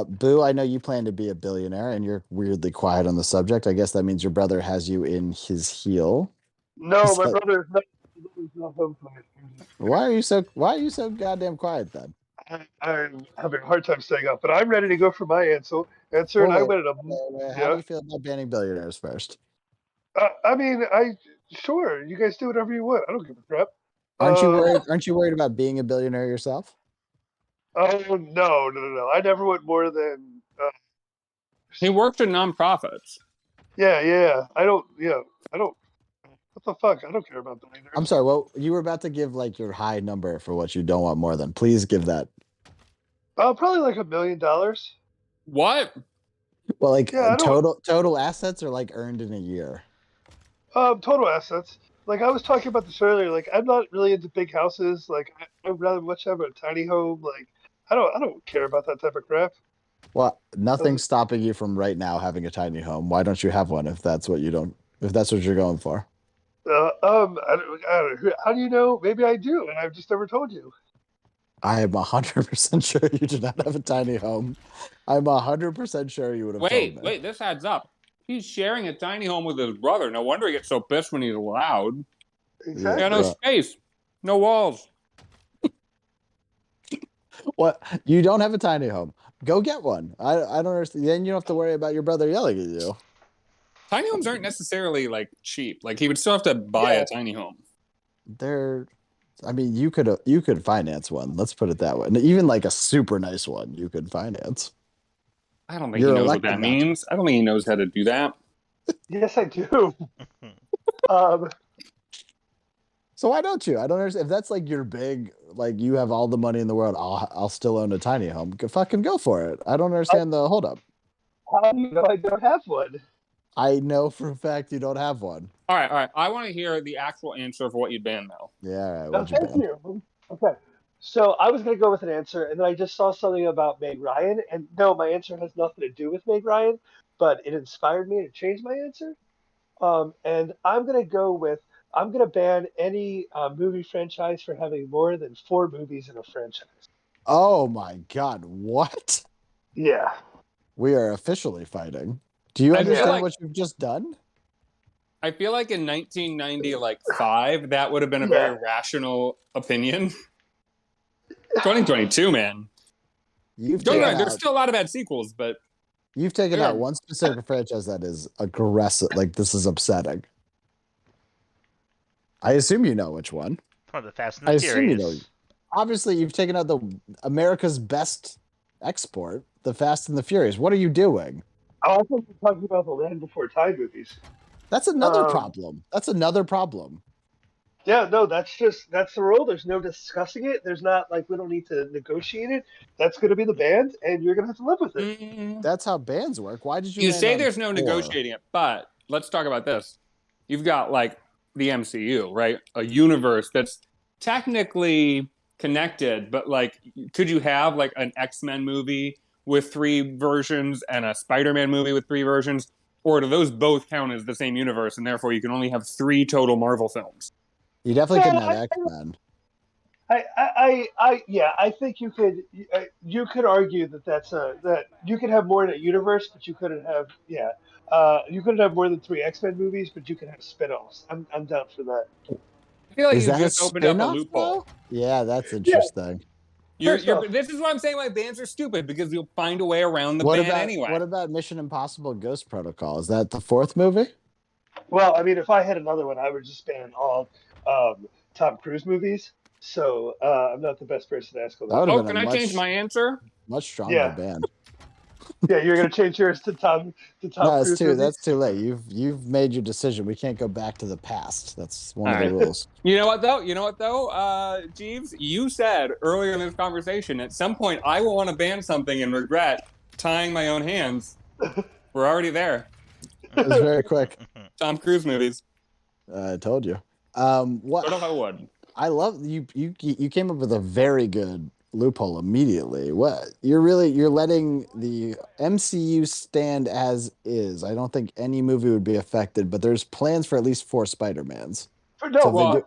Boo, I know you plan to be a billionaire and you're weirdly quiet on the subject. I guess that means your brother has you in his heel. No, my So- brother is not home tonight. Why are you so goddamn quiet then? I'm having a hard time staying up, but I'm ready to go for my answer. And Well, I wait, went at How yeah. do you feel about banning billionaires first? I mean, sure, you guys do whatever you want. I don't give a crap. Aren't you worried about being a billionaire yourself? Oh no! I never went more than. He worked in nonprofits. Yeah. I don't. Yeah, I don't. What the fuck? I don't care about billionaires. I'm sorry. Well, you were about to give like your high number for what you don't want more than. Please give that. Probably like $1 million. What? Well, like Yeah, I don't- total assets are like earned in a year. Total assets. Like I was talking about this earlier. Like I'm not really into big houses. Like I'd rather much have a tiny home. Like I don't care about that type of crap. Well, nothing's stopping you from right now having a tiny home. Why don't you have one if that's what you're going for? I don't, how do you know? Maybe I do, and I've just never told you. I am 100% sure you do not have a tiny home. I'm 100% sure you would have told me. Wait, this adds up. He's sharing a tiny home with his brother. No wonder he gets so pissed when he's loud. Exactly. Yeah, no Yeah. space, no walls. What? You don't have a tiny home. Go get one. I don't understand. Then you don't have to worry about your brother yelling at you. Tiny homes aren't necessarily like cheap. Like he would still have to buy a tiny home. I mean, you could finance one. Let's put it that way. And even like a super nice one, you could finance. I don't think You're he knows what elected that not to. means. I don't think he knows how to do that. Yes, I do. um, So why don't you? I don't understand. If that's like your big, like you have all the money in the world, I'll still own a tiny home. Fucking go for it. I don't understand the holdup. how do you know I don't have one? I know for a fact you don't have one. All right. I want to hear the actual answer for what you'd ban, though. Yeah, all right. No, What'd you thank ban? you. Okay. So I was going to go with an answer, and then I just saw something about Meg Ryan. And no, my answer has nothing to do with Meg Ryan, but it inspired me to change my answer. And I'm going to ban any movie franchise for having more than 4 movies in a franchise. Oh my God! What? Yeah. We are officially fighting. Do you I feel understand like- what you've just done? I feel like in 1995, that would have been a very rational opinion. 2022, man. You've Don't get me taken wrong, there's out, still a lot of bad sequels, but you've taken Yeah. out one specific franchise that is aggressive. Like this is upsetting. I assume you know which one. Oh, the Fast and the I assume you Furious. know. Obviously, you've taken out the America's best export, the Fast and the Furious. What are you doing? I thought you were talking about the Land Before Time movies. That's another Um, problem. That's another problem. Yeah, no, that's the rule. There's no discussing it. There's not like we don't need to negotiate it. That's going to be the band, and you're going to have to live with it. That's how bands work. Why did you? you land say on there's no 4? negotiating it, but let's talk about this. You've got like the MCU, right? A universe that's technically connected, but like, could you have like an X-Men movie with 3 versions and a Spider-Man movie with 3 versions? Or do those both count as the same universe, and therefore you can only have 3 total Marvel films? You definitely Yeah, couldn't have X-Men. I think you could argue that you could have more in a universe, but you couldn't have you couldn't have more than 3 X-Men movies, but you could have spin-offs. I'm down for that. I feel like Is you that just opened up a spin-off, loophole. though? Yeah, that's interesting. First off- This is what I'm saying. Why bands are stupid, because you'll find a way around the What ban about anyway. what about Mission Impossible: Ghost Protocol? Is that the 4th movie? Well, I mean, if I had another one, I would just ban all Tom Cruise movies. So I'm not the best person to ask on That that would have one. Oh, been a can I change my answer? much stronger Yeah, ban. yeah, you're gonna change yours to Tom No, Cruise movies. that's too late. You've made your decision. We can't go back to the past. That's one All of the right. rules. You know what though? Jeeves, you said earlier in this conversation, at some point I will want to ban something and regret tying my own hands. We're already there. It was very quick. Tom Cruise movies. I told you. What Sort of I would. I love you came up with a very good loophole immediately. What you're letting the MCU stand as is. I don't think any movie would be affected, but there's plans for at least 4 Spider-Mans. No, So if they Well, do,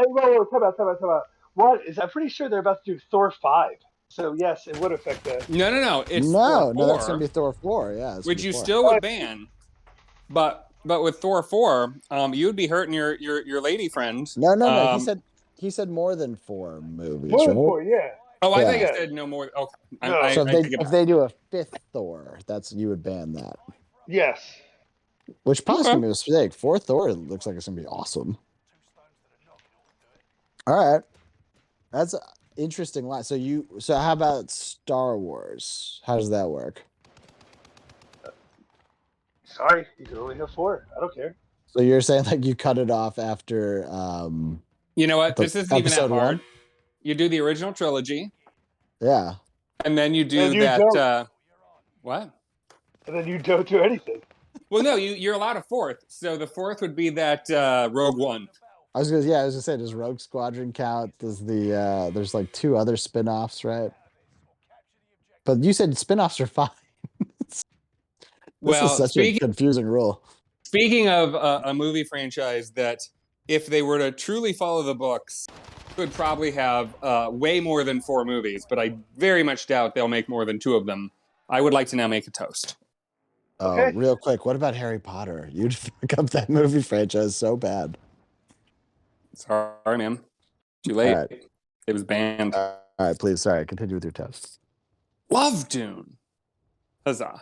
whoa, time out. What is? I'm pretty sure they're about to do Thor 5. So yes, it would affect that. no. It's no, Thor that's gonna 4, be Thor 4. Yeah, it's gonna which be you 4. still would ban. But with Thor 4, you would be hurting your lady friend. No. He said more than 4 movies, More than right? 4, yeah. Oh, I thought Yeah. you said no more. Okay, No. So I take it if back. they do a 5th Thor, you would ban that. Yes. Which possibly Okay. be a mistake. 4th Thor looks like it's gonna be awesome. All right, that's an interesting line. So how about Star Wars? How does that work? Sorry, you can only have 4. I don't care. So you're saying like you cut it off after You know what? the This isn't even that episode hard. 1? You do the original trilogy, Yeah. and then you do And you that. don't. What? And then you don't do anything. Well, no, you're allowed a 4th. So the 4th would be that Rogue One. I was gonna say, does Rogue Squadron count? Does there's like 2 other spin-offs, right? But you said spin-offs are fine. This is Well, such a confusing rule. speaking of a movie franchise that, if they were to truly follow the books, could probably have way more than 4 movies, but I very much doubt they'll make more than 2 of them. I would like to now make a toast. Okay. Real quick, what about Harry Potter? You'd fuck up that movie franchise so bad. Sorry, man. Too late. All right. It was banned. All right, please. Sorry, continue with your toast. Love Dune. Huzzah.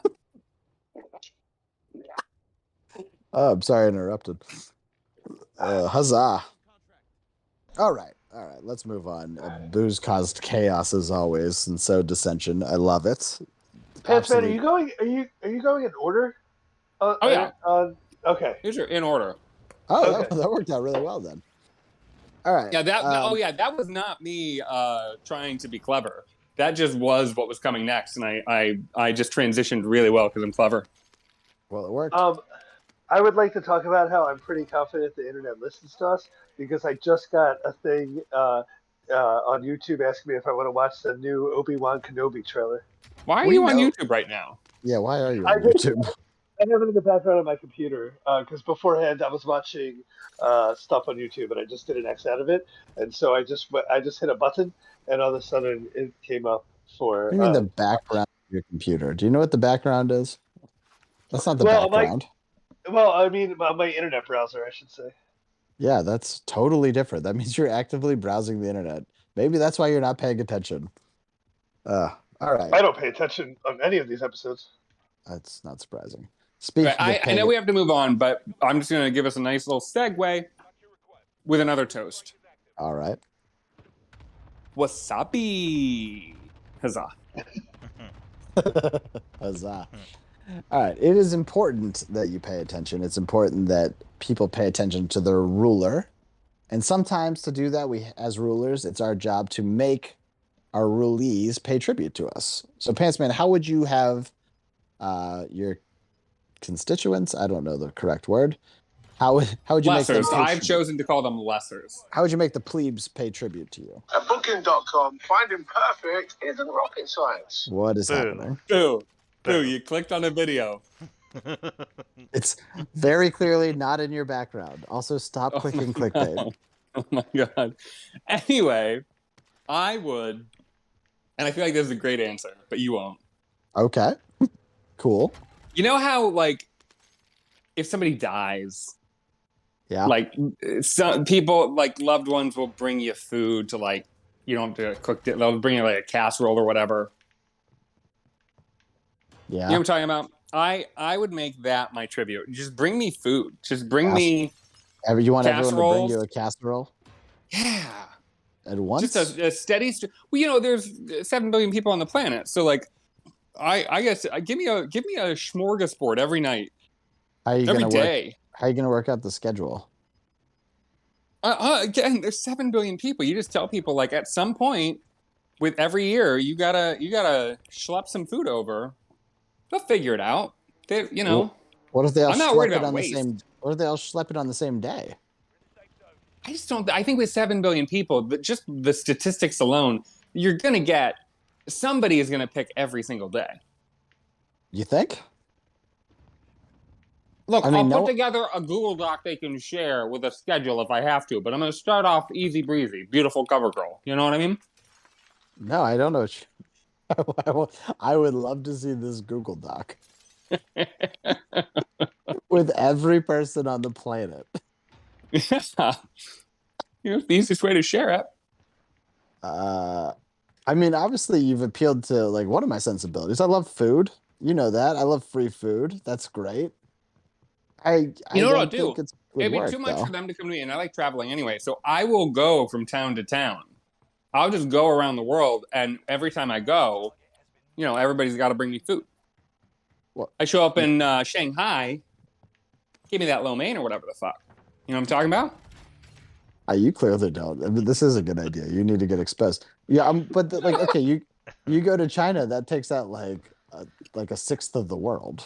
Oh, I'm sorry I interrupted. Huzzah. All right. Let's move on. Booze caused chaos as always, and so dissension. I love it. Pants-Man, are you going? Are you going in order? Oh, yeah. Okay. These are in order. Oh, Okay. that worked out really well then. All right. Yeah, that was not me trying to be clever. That just was what was coming next, and I just transitioned really well because I'm clever. Well, it worked. I would like to talk about how I'm pretty confident the internet listens to us because I just got a thing on YouTube asking me if I want to watch the new Obi-Wan Kenobi trailer. Why are We you on know- YouTube right now? Yeah, why are you I on just- YouTube? I have it in the background on my computer because beforehand I was watching stuff on YouTube and I just did an X out of it, and so I just hit a button and all of a sudden it came up for. What do you mean the background of your computer? Do you know what the background is? That's not the Well, background. Well, I mean my internet browser, I should say. Yeah, that's totally different. That means you're actively browsing the internet. Maybe that's why you're not paying attention. All right. I don't pay attention on any of these episodes. That's not surprising. Speaking Right, of I know we have to move on, but I'm just going to give us a nice little segue with another toast. All right. Wasabi. Huzzah. Huzzah. All right. It is important that you pay attention. It's important that people pay attention to their ruler. And sometimes to do that, we, as rulers, it's our job to make our rulees pay tribute to us. So, Pantsman, how would you have your constituents? I don't know the correct word. How would you make them Lessers. pay I've tribute? chosen to call them lessers. How would you make the plebes pay tribute to you? At Booking.com, finding perfect isn't rocket science. What is Boo. happening? Boo, you clicked on a video. It's very clearly not in your background. Also, stop clicking clickbait. No. Oh my god. Anyway, I would, and I feel like this is a great answer, but you won't. Okay. Cool. You know how, like, if somebody dies, Yeah. like, some people, like, loved ones will bring you food to, like, you don't have to cook it. They'll bring you, like, a casserole or whatever. Yeah. You know what I'm talking about? I would make that my tribute. Just bring me food. Just bring me You want everyone to bring casseroles. you a casserole Yeah. at once? Just a steady. Well, there's 7 billion people on the planet, so like, I guess give me a smorgasbord every night, How are you every gonna day. work? How are you gonna work out the schedule? Again, there's 7 billion people. You just tell people like at some point with every year you gotta schlep some food over. They'll figure it out. What if they all I'm not worried schlep it about on waste. the same? What if they all schlep it on the same day? I just don't. I think with 7 billion people, just the statistics alone, you're gonna get somebody is gonna pick every single day. You think? Look, I mean, I'll put together a Google Doc they can share with a schedule if I have to, but I'm going to start off easy breezy, beautiful cover girl. You know what I mean? No, I don't know. I would love to see this Google Doc with every person on the planet. Yeah. The easiest way to share it. I mean, obviously, you've appealed to like one of my sensibilities. I love food. You know that. I love free food. That's great. I You know what I'll don't think do? it's good It'd be work, too much though. for them to come to me, and I like traveling anyway, so I will go from town to town. I'll just go around the world, and every time I go, everybody's got to bring me food. Well, I show up in Shanghai, give me that lo mein or whatever the fuck. You know what I'm talking about? You clearly don't. I mean, this is a good idea. You need to get exposed. Yeah, but okay, you go to China, that takes out like a sixth of the world.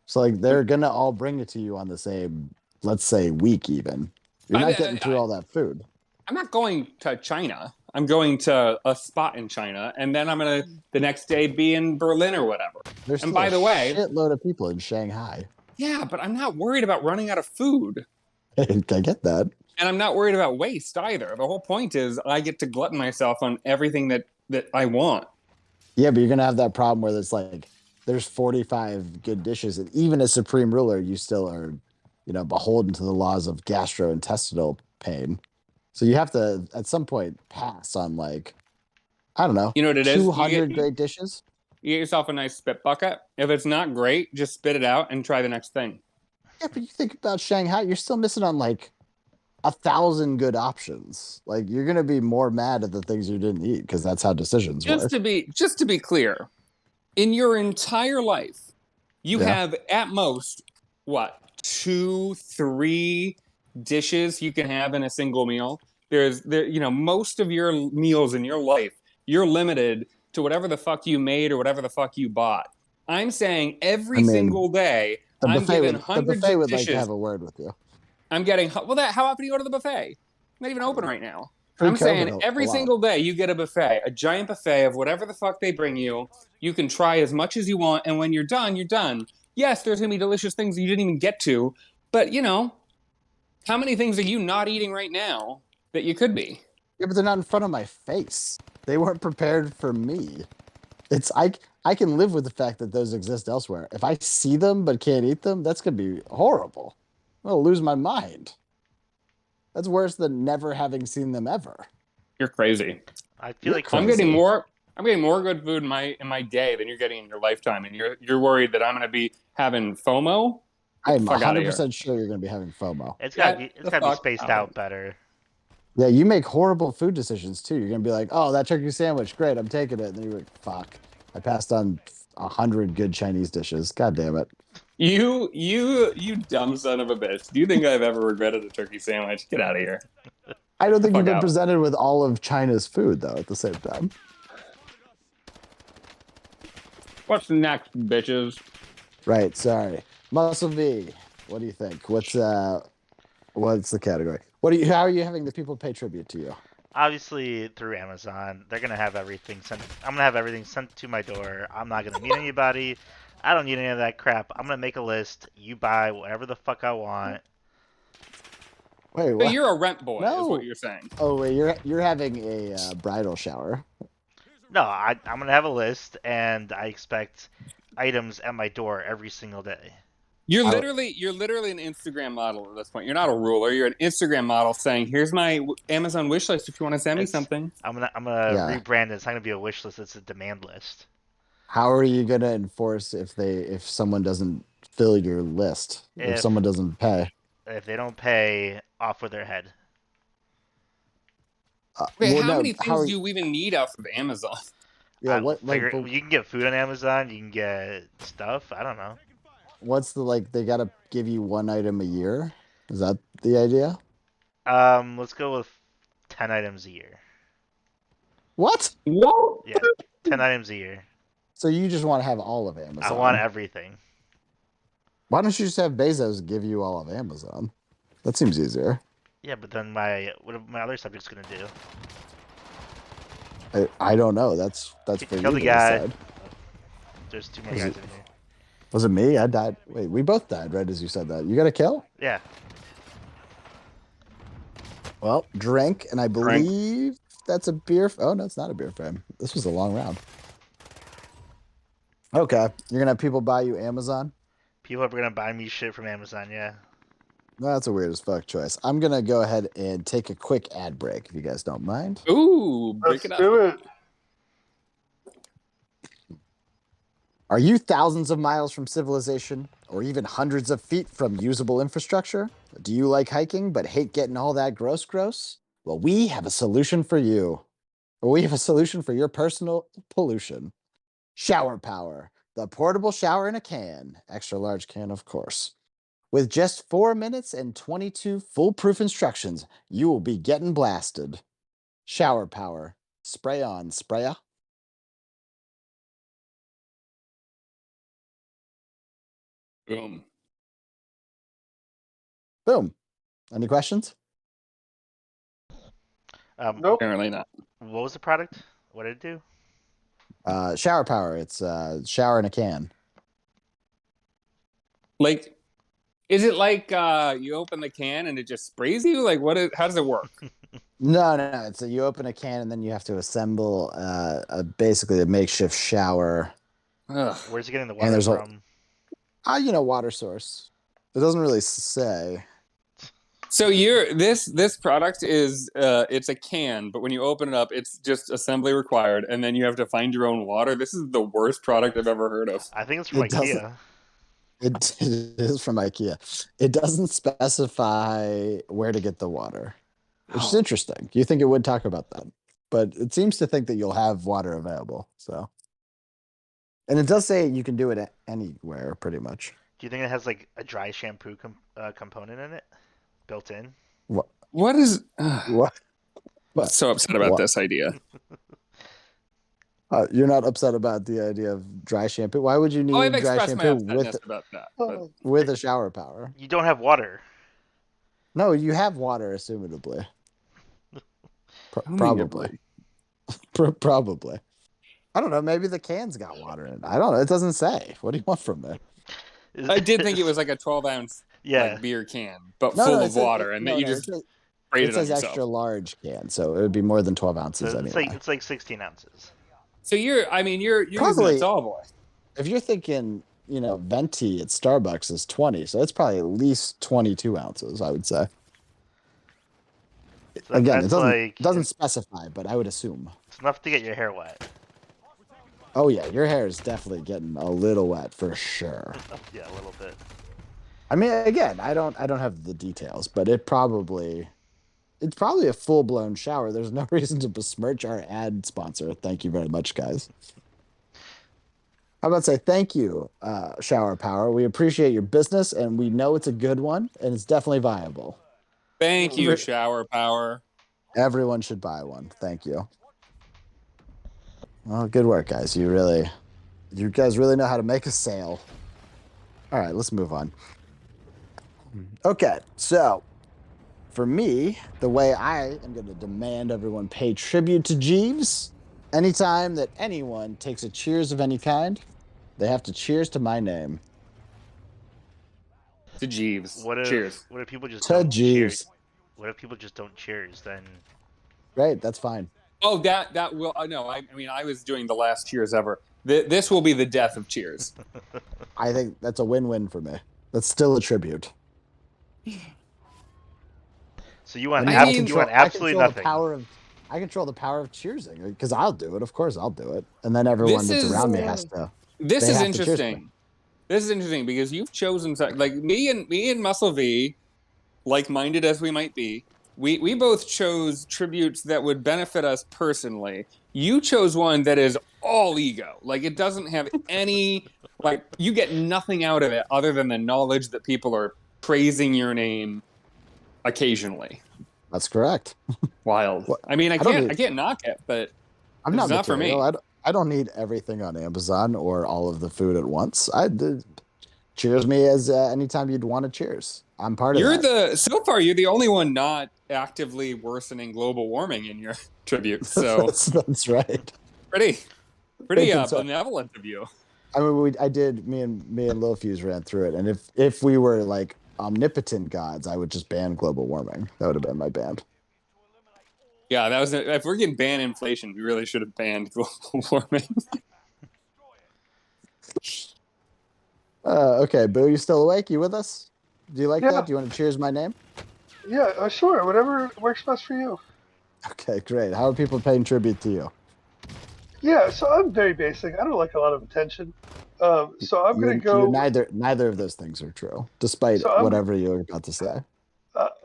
So like they're gonna all bring it to you on the same, let's say, week even. You're not getting through all that food. I'm not going to China. I'm going to a spot in China, and then I'm gonna the next day be in Berlin or whatever. There's And still by the way, shitload of people in Shanghai. yeah, but I'm not worried about running out of food. I get that. And I'm not worried about waste either. The whole point is I get to glutton myself on everything that I want. Yeah, but you're gonna have that problem where it's like there's 45 good dishes, and even as supreme ruler, you still are, beholden to the laws of gastrointestinal pain. So you have to at some point pass on like, I don't know, You know what it is? 200 great dishes. You get yourself a nice spit bucket. If it's not great, just spit it out and try the next thing. Yeah, but you think about Shanghai, you're still missing on like 1,000 good options. Like you're gonna be more mad at the things you didn't eat because that's how decisions work. Just to be clear, in your entire life, you have at most 2, 3 dishes you can have in a single meal. Most of your meals in your life, you're limited to whatever the fuck you made or whatever the fuck you bot. I'm saying every single day, I'm given hundreds of would dishes. like to have a word with you. I'm getting how often do you go to the buffet? Not even open right now. I'm saying every single day you get a buffet, a giant buffet of whatever the fuck they bring you. You can try as much as you want, and when you're done, you're done. Yes, there's gonna be delicious things you didn't even get to, but how many things are you not eating right now that you could be? Yeah, but they're not in front of my face. They weren't prepared for me. It's I can live with the fact that those exist elsewhere. If I see them but can't eat them, that's gonna be horrible. I'll lose my mind. That's worse than never having seen them ever. You're crazy. I feel like I'm getting more good food in my day than you're getting in your lifetime, and you're worried that I'm going to be having FOMO. I'm 100% sure you're going to be having FOMO. It's got to be spaced out better. Yeah, you make horrible food decisions too. You're going to be like, "Oh, that turkey sandwich, great, I'm taking it." And then you're like, "Fuck, I passed on 100 good Chinese dishes. God damn it." You dumb son of a bitch. Do you think I've ever regretted a turkey sandwich? Get out of here. I don't think you've been presented with all of China's food, though, at the same time. What's next, bitches? Right, sorry. Muscle V, what do you think? What's the category? How are you having the people pay tribute to you? Obviously, through Amazon, they're going to have everything sent. I'm going to have everything sent to my door. I'm not going to meet anybody. I don't need any of that crap. I'm going to make a list. You buy whatever the fuck I want. Wait, what? So you're a rent boy, No. is what you're saying. Oh, wait, you're having a bridal shower. No, I'm going to have a list, and I expect items at my door every single day. You're literally an Instagram model at this point. You're not a ruler. You're an Instagram model saying, "Here's my Amazon wish list if you want to send me something." I'm gonna rebrand it. It's not gonna be a wish list. It's a demand list. How are you gonna enforce if someone doesn't fill your list? If If someone doesn't pay? if they don't pay, off with their head. Wait, Well, how no. many How things are do you even need off of Amazon? yeah? I What like? figure But you can get food on Amazon. You can get stuff. I don't know. what's the like? They gotta give you one item a year. Is that the idea? Let's go with 10 items a year. What? What? Yeah, 10 items a year. So you just want to have all of I Amazon? want everything. Why don't you just have Bezos give you all of Amazon? That seems easier. Yeah, but then what are my other subjects gonna do? I don't know. That's for Kill you the to guy. decide. There's 2 more Was guys it, in here. was it me? I died. Wait, we both died right as you said that. You got a kill? Yeah. Well, drink, and I Drink. believe that's a beer. Oh no, it's not a beer frame. This was a long round. Okay, you're gonna have people buy you Amazon. People are gonna buy me shit from Amazon. Yeah. No, that's a weird as fuck choice. I'm gonna go ahead and take a quick ad break if you guys don't mind. Ooh, break Let's it up. do it. Are you thousands of miles from civilization, or even hundreds of feet from usable infrastructure? Do you like hiking but hate getting all that gross? Well, we have a solution for you. Or we have a solution for your personal pollution. Shower Power, the portable shower in a can, extra large can, of course. With just 4 minutes and 22 foolproof instructions, you will be getting blasted. Shower Power, spray on, spraya. Boom. Boom. Any questions? Nope. Apparently not. What was the product? What did it do? Shower Power, it's shower in a can. Like, is it like you open the can and it just sprays you? Like, how does it work? No. It's you open a can and then you have to assemble basically a makeshift shower. Ugh. Where's it getting the And water there's from? water source. It doesn't really say. So this product is it's a can, but when you open it up, it's just assembly required, and then you have to find your own water. This is the worst product I've ever heard of. I think it's from It doesn't. IKEA. It is from IKEA. It doesn't specify where to get the water, which is interesting. You think it would talk about that, but it seems to think that you'll have water available. So, and it does say you can do it anywhere, pretty much. Do you think it has like a dry shampoo component in it, built in? What is? What? So upset about What? this idea. You're not upset about the idea of dry shampoo? Why would you need I've dry expressed my shampoo upsetness about that. But with a shower power? You don't have water. No, you have water, assumedly. Probably. Probably. I don't know. Maybe the can's got water in it. I don't know. It doesn't say. What do you want from me? I did think it was like a 12-ounce Yeah. like beer can, but No, full it of says- water, and that you just sprayed It it on says yourself. extra large can, so it would be more than 12 So ounces it's anyway. like 16 ounces. So you're using Probably- a tall boy. If you're thinking, venti at Starbucks is 20, so it's probably at least 22 ounces, I would say. So Again, that's it doesn't specify, but I would assume. It's enough to get your hair wet. Oh yeah, your hair is definitely getting a little wet for sure. Yeah, a little bit. I mean, again, I don't have the details, but it's probably a full-blown shower. There's no reason to besmirch our ad sponsor. Thank you very much, guys. How about say thank you, Shower Power. We appreciate your business, and we know it's a good one, and it's definitely viable. Thank you, Shower Power. Everyone should buy one. Thank you. Well, good work, guys. You guys really know how to make a sale. All right, let's move on. Okay, so for me, the way I am going to demand everyone pay tribute to Jeeves, anytime that anyone takes a cheers of any kind, they have to cheers to my name. To Jeeves. What if Cheers. people just To don't Jeeves. cheer? What if people just don't cheers? Then Great, that's fine. Oh, that will. No, I mean, I was doing the last Cheers ever. This will be the death of Cheers. I think that's a win-win for me. That's still a tribute. so you want I mean, absolutely nothing. The power of I control the power of cheersing because I'll do it. Of course, I'll do it, and then everyone that's around me has to. This they is have to cheers me. interesting. This is interesting because you've chosen like me and Muscle V, like-minded as we might be. We both chose tributes that would benefit us personally. You chose one that is all ego. Like it doesn't have any like you get nothing out of it other than the knowledge that people are praising your name occasionally. That's correct. Wild. What? I mean, I can't knock it, but I'm it's not for me. I don't need everything on Amazon or all of the food at once. Cheers me as anytime you'd want to cheers. I'm part of that. So far you're the only one not actively worsening global warming in your tribute. So that's right. Pretty benevolent of you. I mean, me and Lil Fuse ran through it, and if we were like omnipotent gods, I would just ban global warming. That would have been my ban. Yeah, if we're getting banned inflation, we really should have banned global warming. Okay, Boo, you still awake? You with us? Do you like Yeah. that? Do you want to cheers my name? Yeah, sure. Whatever works best for you. Okay, great. How are people paying tribute to you? Yeah, so I'm very basic. I don't like a lot of attention. So I'm going to go. Neither of those things are true, despite whatever you're about to say.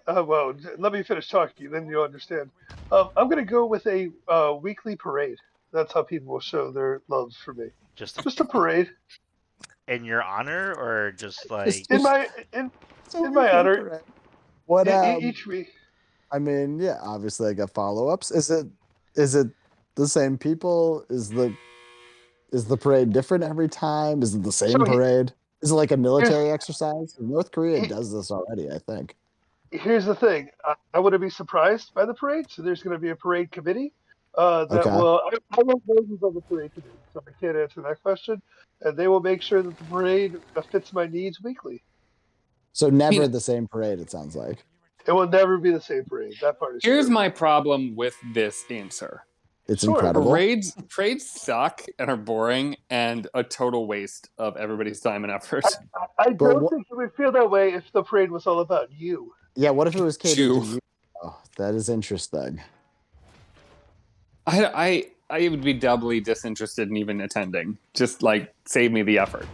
Well, let me finish talking, then you'll understand. I'm going to go with a weekly parade. That's how people will show their love for me. Just a parade. In your honor, or just like in my honor? Parade. What each week? I mean, yeah, obviously I got follow-ups. Is it the same people? Is the parade different every time? Is it the same parade? Is it like a military exercise? North Korea does this already, I think. Here's the thing. I wouldn't be surprised by the parade. So there's going to be a parade committee will. I won't know on the parade committee, so I can't answer that question. And they will make sure that the parade fits my needs weekly. So never the same parade, it sounds like. It will never be the same parade. That part is Here's true. my problem with this answer. It's incredible. Parades suck and are boring and a total waste of everybody's time and effort. I don't think you would feel that way if the parade was all about you. Yeah, what if it was catered to you? Oh, that is interesting. I would be doubly disinterested in even attending. Just like save me the effort.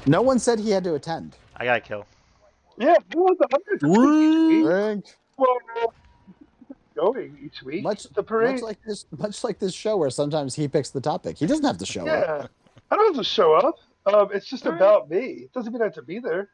No one said he had to attend. I got a kill. Yeah, going each week. Much like this show where sometimes he picks the topic. He doesn't have to show up. Yeah, I don't have to show up. It's just about me. It doesn't mean I have to be there.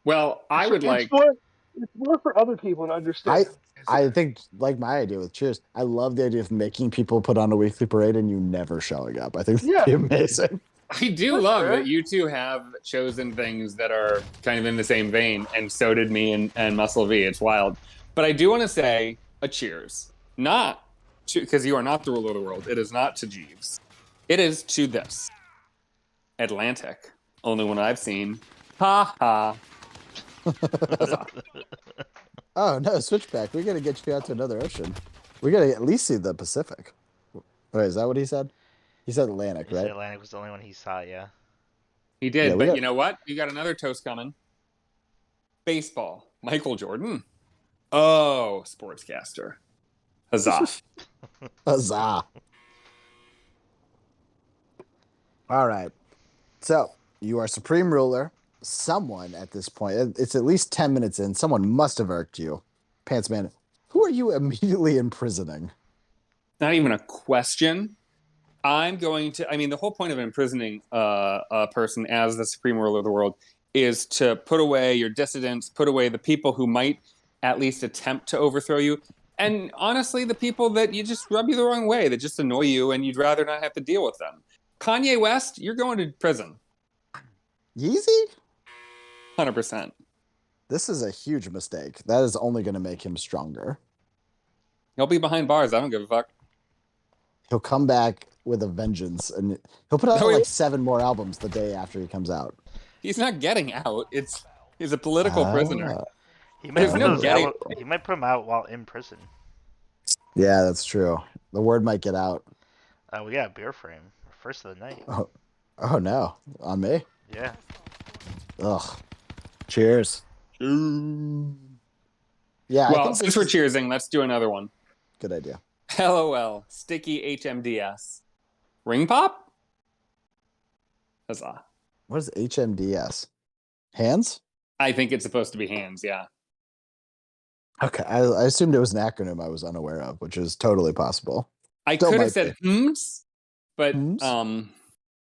Well, It's more for other people to understand. I think, like my idea with Cheers, I love the idea of making people put on a weekly parade and you never showing up. I think that'd be amazing. I do love that you two have chosen things that are kind of in the same vein, and so did me and Muscle V. It's wild. But I do want to say a cheers. Not to, because you are not the ruler of the world. It is not to Jeeves. It is to this. Atlantic. Only one I've seen. Ha ha. Oh no, Switchback. We gotta get you out to another ocean. We gotta at least see the Pacific. Wait, is that what he said? He said Atlantic, right? He said Atlantic was the only one he saw, yeah. He did, but you know what? You got another toast coming. Baseball. Michael Jordan. Oh, sportscaster. Huzzah. Huzzah. All right. So, you are supreme ruler. Someone at this point, it's at least 10 minutes in, someone must have irked you. Pantsman, who are you immediately imprisoning? Not even a question. The whole point of imprisoning a person as the supreme ruler of the world is to put away your dissidents, put away the people who might at least attempt to overthrow you. And honestly, the people that you just rub you the wrong way, that just annoy you and you'd rather not have to deal with them. Kanye West, you're going to prison. Yeezy? 100%. This is a huge mistake. That is only going to make him stronger. He'll be behind bars. I don't give a fuck. He'll come back with a vengeance, and he'll put out 7 more albums the day after he comes out. He's not getting out. He's a political prisoner. He might put him out while in prison. Yeah, that's true. The word might get out. We got a beer frame. First of the night. Oh no. On me? Yeah. Ugh. Cheers. Ooh. Yeah. Well, since we're cheersing, let's do another one. Good idea. LOL. Sticky HMDS. Ring pop? Huzzah. What is HMDS? Hands? I think it's supposed to be hands, yeah. Okay, I assumed it was an acronym I was unaware of, which is totally possible. I Still could have might said hms, but Hms?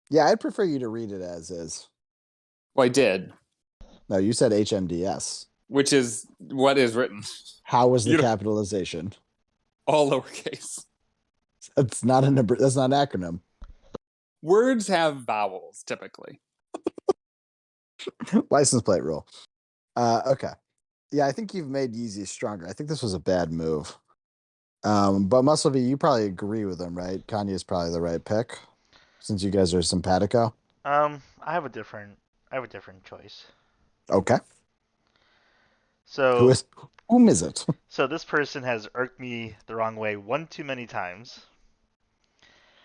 Yeah, I'd prefer you to read it as is. well, I did, No, you said HMDS. which is what is written. How was the You don't- capitalization? All lowercase. That's not that's not an acronym. Words have vowels typically. License plate rule. Okay. Yeah, I think you've made Yeezy stronger. I think this was a bad move. But Muscle V, you probably agree with him, right? Kanye's probably the right pick, since you guys are simpatico. I have a different choice. Okay. So whom is it? So this person has irked me the wrong way one too many times.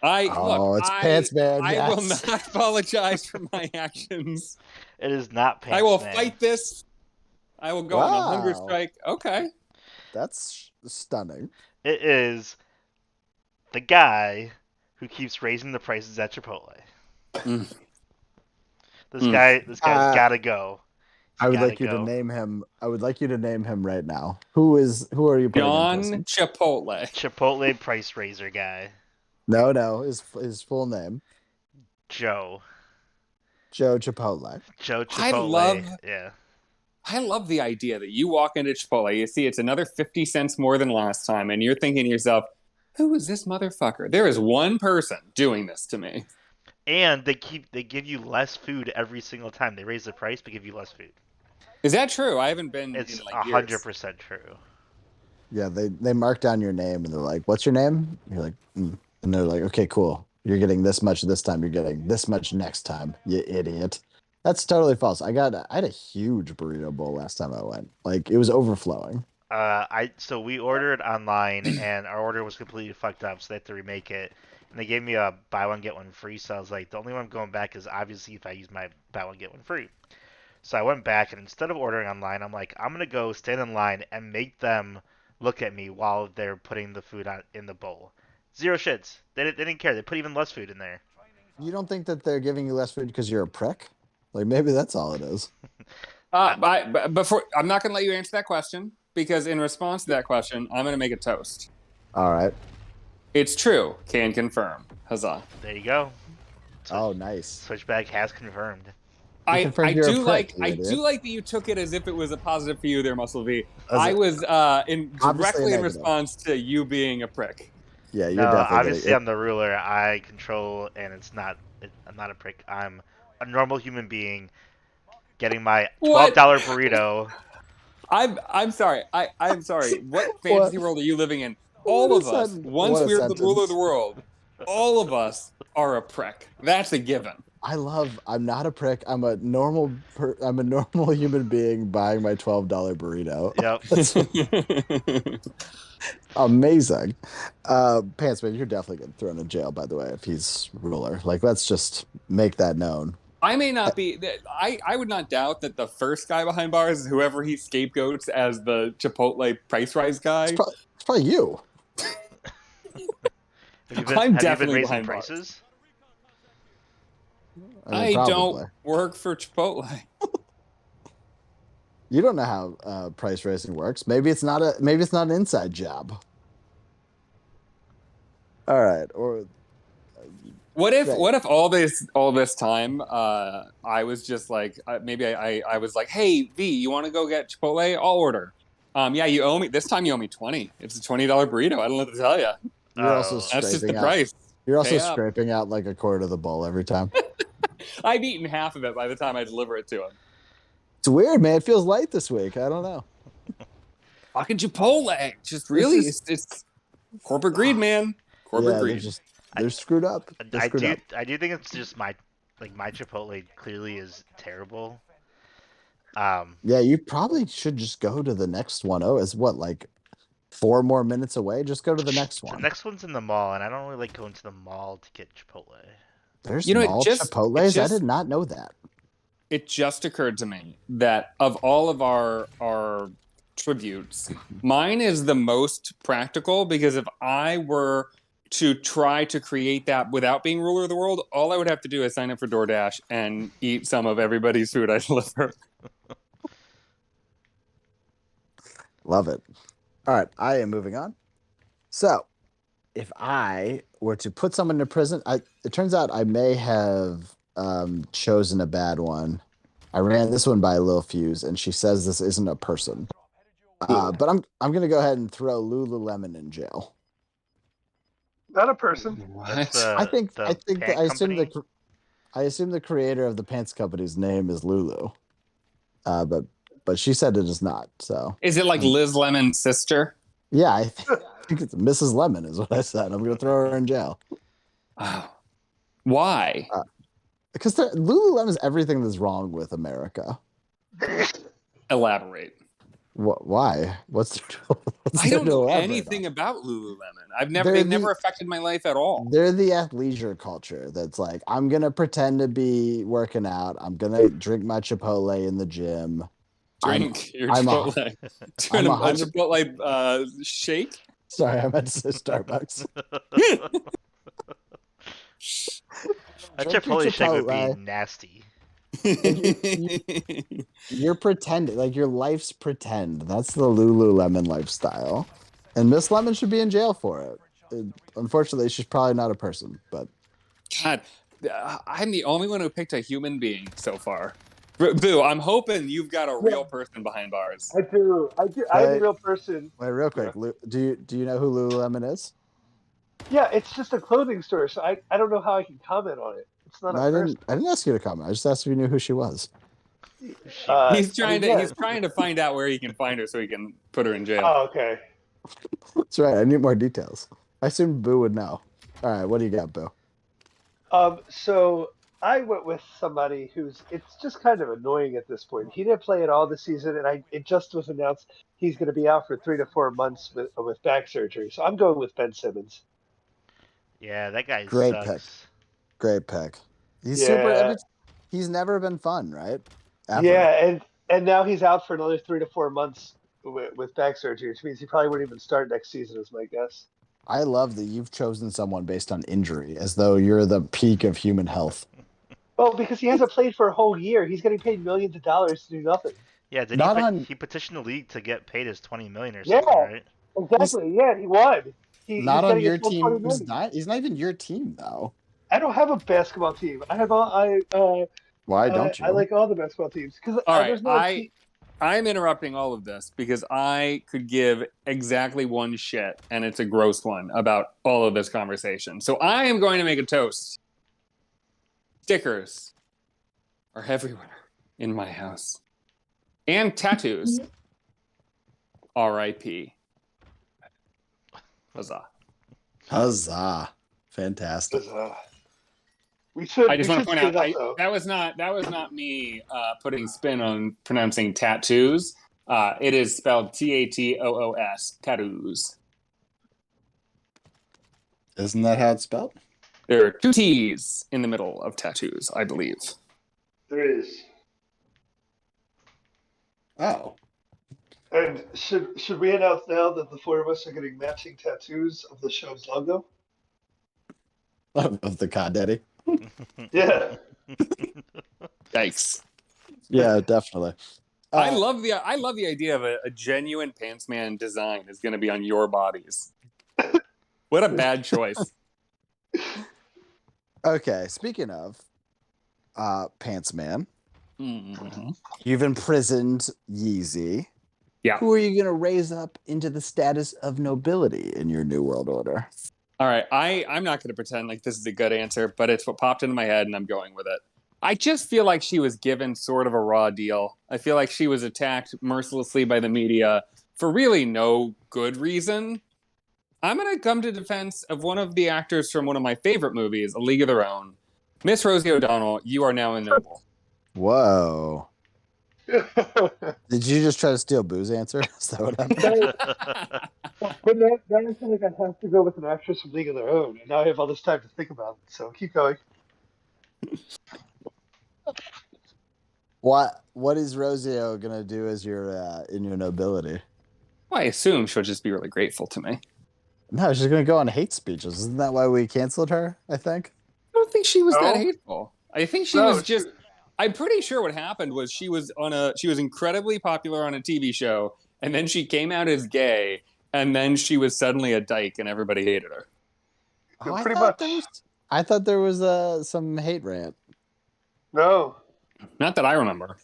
It's Pants Man. I will yes. not apologize for my actions. It is not Pants I will Man. fight this. I will go on a hunger Wow. strike. Okay. That's stunning. It is the guy who keeps raising the prices at Chipotle. Mm. This guy's gotta go. I would like you to name him. I would like you to name him right now. Who are you putting in John prison? Chipotle. Chipotle price raiser guy. No, his full name. Joe Chipotle. Joe Chipotle. I love the idea that you walk into Chipotle, you see it's another 50 cents more than last time, and you're thinking to yourself, who is this motherfucker? There is one person doing this to me. And they give you less food every single time. They raise the price but give you less food. Is that true? I haven't been It's in 100% true. Yeah, they mark down your name and they're like, "What's your name?" You're like, and they're like, "Okay, cool. You're getting this much this time. You're getting this much next time. You idiot." That's totally false. I had a huge burrito bowl last time I went. Like it was overflowing. So we ordered online and our order was completely fucked up, so they had to remake it. And they gave me a buy one get one free. So I was like, the only way I'm going back is obviously if I use my buy one get one free. So I went back and instead of ordering online, I'm like, I'm gonna go stand in line and make them look at me while they're putting the food in the bowl. Zero shits. They didn't care. They put even less food in there. You don't think that they're giving you less food because you're a prick? Like maybe that's all it is. Before I'm not going to let you answer that question because in response to that question, I'm going to make a toast. All right. It's true. Can confirm. Huzzah. There you go. Oh, nice. Switchback has confirmed. I do like idiot. that you took it as if it was a positive for you there, Muscle V. As I a- was directly in negative. response to you being a prick. Yeah, you're No, definitely obviously I'm the ruler. I control, and I'm not a prick. I'm a normal human being getting my $12 burrito. I'm sorry. I'm sorry. What fantasy world are you living in? All of us, once we're the ruler of the world, all of us are a prick. That's a given. I'm not a prick. I'm a normal human being buying my $12 burrito. Yep. Amazing. Pantsman, you're definitely getting thrown in jail, by the way, if he's ruler. Like, let's just make that known. I may not be. I would not doubt that the first guy behind bars is whoever he scapegoats as the Chipotle price rise guy. It's probably you. I'm definitely have you been raising behind prices? I probably. don't work for Chipotle. You don't know how price raising works. Maybe it's not an inside job. All right. Or what if all this time I was just like maybe I was like, hey V, you want to go get Chipotle? I'll order. Yeah, you owe me this time. You owe me $20. It's a $20 burrito. I don't know what to tell you. you're also That's just the scraping out. price. You're also Pay up. scraping out like a quarter of the bowl every time. I've eaten half of it by the time I deliver it to him. It's weird, man. It feels light this week. I don't know. Fucking Chipotle. Just really, it's corporate greed, man. Corporate greed. They're screwed up. I do think it's just my Chipotle clearly is terrible. Yeah, you probably should just go to the next one. Oh, it's what, like 4 more minutes away? Just go to the next one. The next one's in the mall, and I don't really like going to the mall to get Chipotle. There's mall Chipotles? I did not know that. It just occurred to me that of all of our tributes. Mine is the most practical because if I were to try to create that without being ruler of the world, all I would have to do is sign up for DoorDash and eat some of everybody's food I deliver. Love it. All right, I am moving on. So, if I were to put someone in prison, it turns out I may have chosen a bad one. I ran this one by Lil Fuse, and she says this isn't a person. But I'm gonna go ahead and throw Lululemon in jail. Not a person. That's What? I think the that pant company? I assume the creator of the pants company's name is Lulu. But she said it is not. So Is it like Liz Lemon's sister? yeah, I think it's Mrs. Lemon is what I said. I'm gonna throw her in jail. Oh. Why? Because Lululemon's everything that's wrong with America. Elaborate. Why? What's I don't there to know elaborate anything on? about Lululemon. They're They've never affected my life at all. They're the athleisure culture that's like, I'm gonna pretend to be working out. I'm gonna drink my Chipotle in the gym. Drink your I'm Chipotle. Doing I'm a 100 Chipotle shake? Sorry, I meant to say Starbucks. A Drink your Chipotle shake would be Chipotle. nasty. You're pretending, like your life's pretend. That's the Lululemon lifestyle, and Miss Lemon should be in jail for it. Unfortunately, she's probably not a person, but God, I'm the only one who picked a human being so far. Boo, I'm hoping you've got a real person behind bars. I do. I'm a real person. wait, real quick, do you know who Lululemon is? Yeah, it's just a clothing store, so I don't know how I can comment on it. It's not No, a person. I didn't ask you to comment. I just asked if you knew who she was. He's trying to find out where he can find her so he can put her in jail. Oh, okay. That's right. I need more details. I assume Boo would know. All right, what do you got, Boo? So I went with somebody it's just kind of annoying at this point. He didn't play at all this season, and it just was announced he's going to be out for 3 to 4 months with back surgery. So I'm going with Ben Simmons. Yeah, that guy Great sucks. pick. Great pick. He's Yeah. he's never been fun, right? Ever. Yeah, and now he's out for another 3 to 4 months with back surgery, which means he probably wouldn't even start next season, is my guess. I love that you've chosen someone based on injury, as though you're the peak of human health. Well, because he hasn't played for a whole year, he's getting paid millions of dollars to do nothing. Yeah, he petitioned the league to get paid his $20 million or something, right? Exactly. Yeah, he won. Not he's on your getting team. $20 million. He's not even your team, though. I don't have a basketball team. I have Why don't you? I like all the basketball teams because All right, there's no team. I'm interrupting all of this because I could give exactly one shit, and it's a gross one, about all of this conversation. So I am going to make a toast. Stickers are everywhere in my house. And tattoos. R.I.P. Huzzah. Huzzah. Fantastic. We should. I just want to point out that was not me putting spin on pronouncing tattoos. It is spelled T-A-T-O-O-S. Tattoos. Isn't that how it's spelled? There are 2 T's in the middle of tattoos, I believe. There is. Oh. And should we announce now that the 4 of us are getting matching tattoos of the show's logo? Of the Cod Daddy? Yeah. Yikes. Yeah, definitely. I love the idea of a genuine Pantsman design is going to be on your bodies. What a bad choice. Okay, speaking of Pantsman, Mm-hmm. you've imprisoned Yeezy. Yeah. Who are you going to raise up into the status of nobility in your New World Order? All right, I'm not going to pretend like this is a good answer, but it's what popped into my head, and I'm going with it. I just feel like she was given sort of a raw deal. I feel like she was attacked mercilessly by the media for really no good reason. I'm going to come to defense of one of the actors from one of my favorite movies, A League of Their Own. Miss Rosie O'Donnell, you are now a noble. Whoa. Did you just try to steal Boo's answer? Is that what happened? But now I feel like I have to go with an actress from League of Their Own, and now I have all this time to think about it. So keep going. What is Rosio gonna do as your in your nobility? Well, I assume she'll just be really grateful to me. I No, she's gonna go on hate speeches. Isn't that why we canceled her? I think. don't think she was that No. hateful. I think she No, was just. I'm pretty sure what happened was she was incredibly popular on a TV show, and then she came out as gay, and then she was suddenly a dyke, and everybody hated her. Oh, I pretty thought much. I thought there was some hate rant. No. Not that I remember.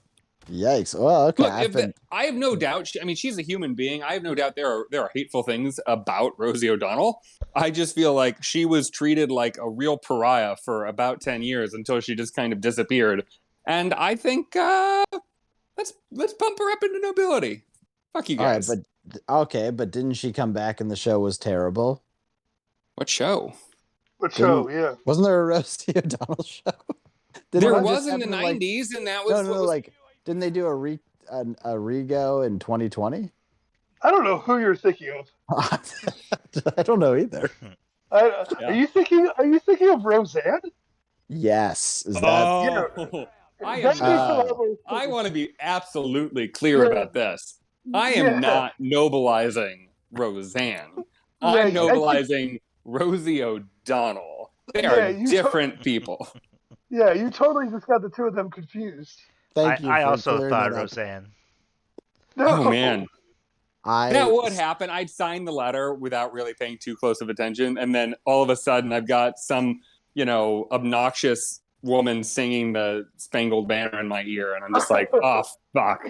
Yikes! Well, okay. Look, I have no doubt. She's a human being. I have no doubt there are hateful things about Rosie O'Donnell. I just feel like she was treated like a real pariah for about 10 years until she just kind of disappeared. And I think let's bump her up into nobility. Fuck you guys. All right, but didn't she come back and the show was terrible? What show? What show? Yeah. Wasn't there a Rosie O'Donnell show? There was in the 90s, and that was like didn't they do a Rego in 2020? I don't know who you're thinking of. I don't know either. Are you thinking of Roseanne? Yes, is that? Oh, I want to be absolutely clear about this. I am not nobilizing Roseanne. I'm nobilizing Rosie O'Donnell. They are different people. Yeah, you totally just got the two of them confused. Thank you. I also thought Roseanne. No. Oh man. That would would happen. I'd sign the letter without really paying too close of attention, and then all of a sudden I've got some, obnoxious woman singing the Spangled Banner in my ear, and I'm just like, oh fuck.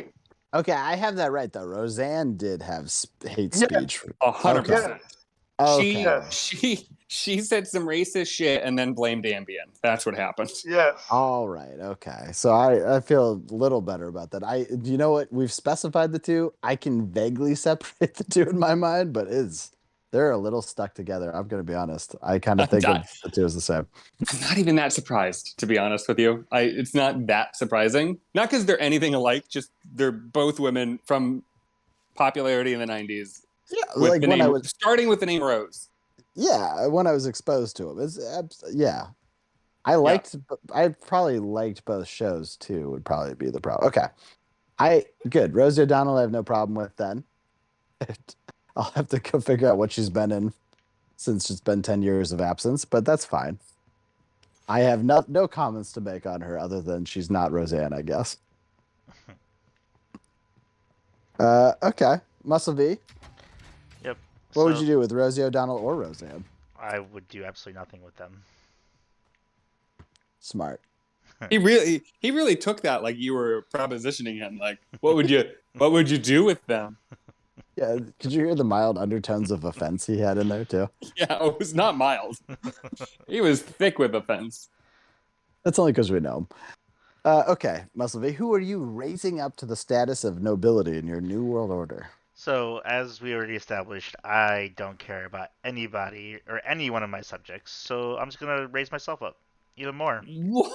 Okay, I have that right though. Roseanne did have hate speech. 100%. Okay. She said some racist shit and then blamed Ambien. That's what happened. Yes. All right. Okay. So I feel a little better about that. You know what? We've specified the two. I can vaguely separate the two in my mind, but they're a little stuck together. I'm going to be honest. I kind of think of the two as the same. I'm not even that surprised, to be honest with you. It's not that surprising. Not because they're anything alike, just they're both women from popularity in the 90s. Yeah, starting with the name Rose. Yeah, when I was exposed to them, I probably liked both shows too. Would probably be the problem. Okay, good. Rosie O'Donnell, I have no problem with then. I'll have to go figure out what she's been in since it's been 10 years of absence, but that's fine. I have no comments to make on her other than she's not Roseanne, I guess. Okay, Muscle V. Yep. What would you do with Rosie O'Donnell or Roseanne? I would do absolutely nothing with them. Smart. He really took that like you were propositioning him. Like, what would you do with them? Yeah, could you hear the mild undertones of offense he had in there too? Yeah, it was not mild. He was thick with offense. That's only because we know him. Okay, Muscle V, who are you raising up to the status of nobility in your new world order? So, as we already established, I don't care about anybody or any one of my subjects, so I'm just going to raise myself up even more. What?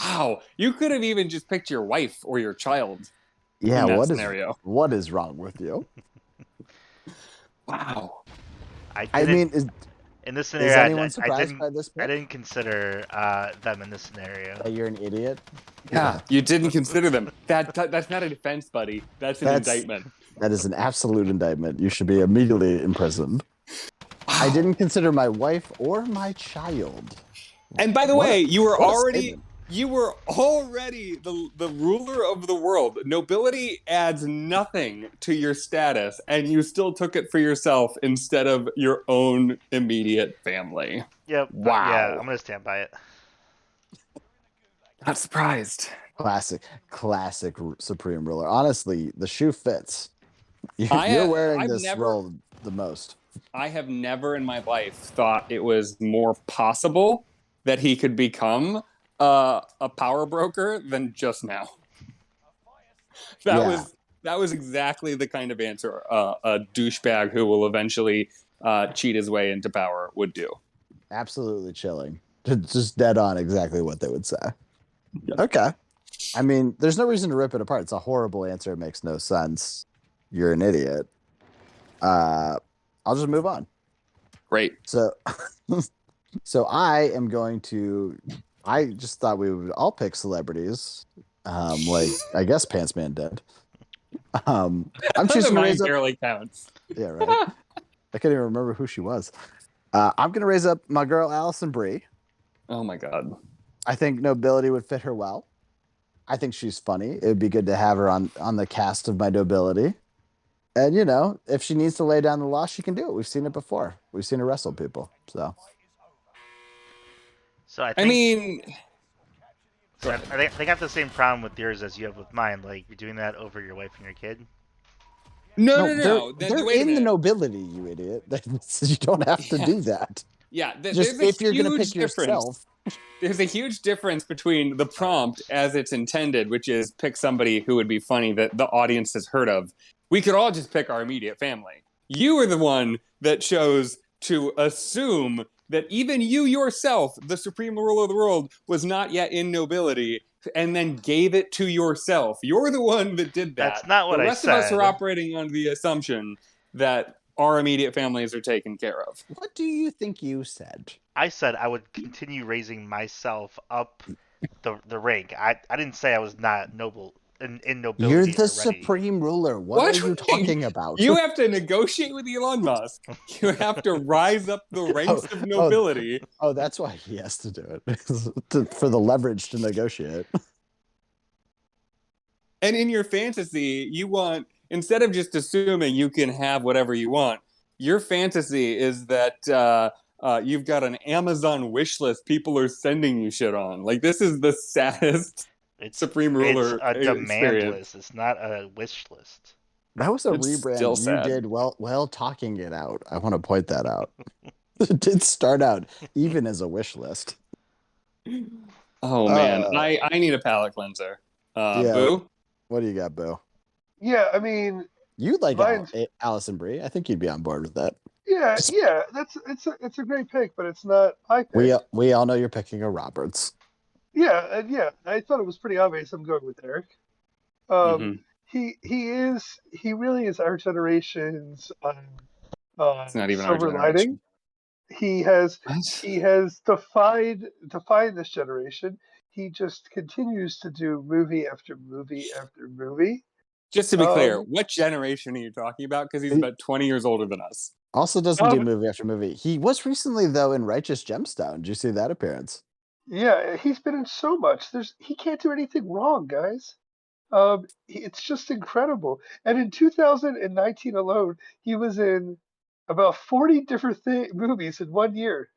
Wow, you could have even just picked your wife or your child. Yeah, in that scenario. What is wrong with you? Wow. In this scenario, is anyone surprised by this pick? I didn't consider them in this scenario. That you're an idiot? Yeah, you didn't consider them. That's not a defense, buddy. That's an indictment. That is an absolute indictment. You should be immediately imprisoned. Wow. I didn't consider my wife or my child. And by the way, you were already the ruler of the world. Nobility adds nothing to your status, and you still took it for yourself instead of your own immediate family. Yep. Wow. Yeah, I'm going to stand by it. Not surprised. Classic Supreme Ruler. Honestly, the shoe fits. You're wearing this role the most. I have never in my life thought it was more possible that he could become a power broker than just now. That was exactly the kind of answer a douchebag who will eventually cheat his way into power would do. Absolutely chilling. Just dead on exactly what they would say. Yep. Okay. I mean, there's no reason to rip it apart. It's a horrible answer. It makes no sense. You're an idiot. I'll just move on. Great. So I am going to I just thought we would all pick celebrities, like I guess Pants Man did. I'm choosing to raise Mine up. barely counts. Yeah, right. I can't even remember who she was. I'm gonna raise up my girl Allison Brie. Oh my god. I think Nobility would fit her well. I think she's funny. It would be good to have her on the cast of My Nobility. And you know, if she needs to lay down the law, she can do it. We've seen it before. We've seen her wrestle people. So I I think mean, I think I have the same problem with yours as you have with mine. Like you're doing that over your wife and your kid. no. they're Wait a in the minute. Nobility, you idiot. You don't have to do that. Yeah, Just there's a if you're gonna huge pick yourself. There's a huge difference between the prompt as it's intended, which is pick somebody who would be funny that the audience has heard of. We could all just pick our immediate family. You are the one that chose to assume that even you yourself, the supreme ruler of the world, was not yet in nobility, and then gave it to yourself. You're the one that did that. That's not what I The rest of us said. are operating on the assumption that our immediate families are taken care of. What do you think you said? I said I would continue raising myself up the rank. I didn't say I was not noble in nobility You're the already. supreme ruler. What are you talking about? You have to negotiate with Elon Musk. You have to rise up the ranks of nobility. Oh, that's why he has to do it. For the leverage to negotiate. And in your fantasy, you want, instead of just assuming you can have whatever you want, your fantasy is that you've got an Amazon wish list people are sending you shit on. Like, this is the saddest Supreme Ruler It's a demand experience. list. It's not a wish list. That was a It's rebrand still you sad. did well talking it out. I want to point that out. It did start out even as a wish list. Oh, man. I need a palate cleanser. Yeah. Boo? What do you got, Boo? Yeah, I mean, You'd like mine's- Allison Brie. I think you'd be on board with that. yeah, it's a great pick, but it's not my pick. We all know you're picking a Roberts. Yeah, I thought it was pretty obvious. I'm going with Eric. Mhm. He really is our generation's It's not even our silver generation. lining. He has What? defied this generation. He just continues to do movie after movie after movie. Just to be clear, what generation are you talking about? Because he's about 20 years older than us. Also doesn't do movie after movie. He was recently, though, in Righteous Gemstone. Did you see that appearance? Yeah, he's been in so much. He can't do anything wrong, guys. It's just incredible. And in 2019 alone, he was in about 40 different movies in 1 year.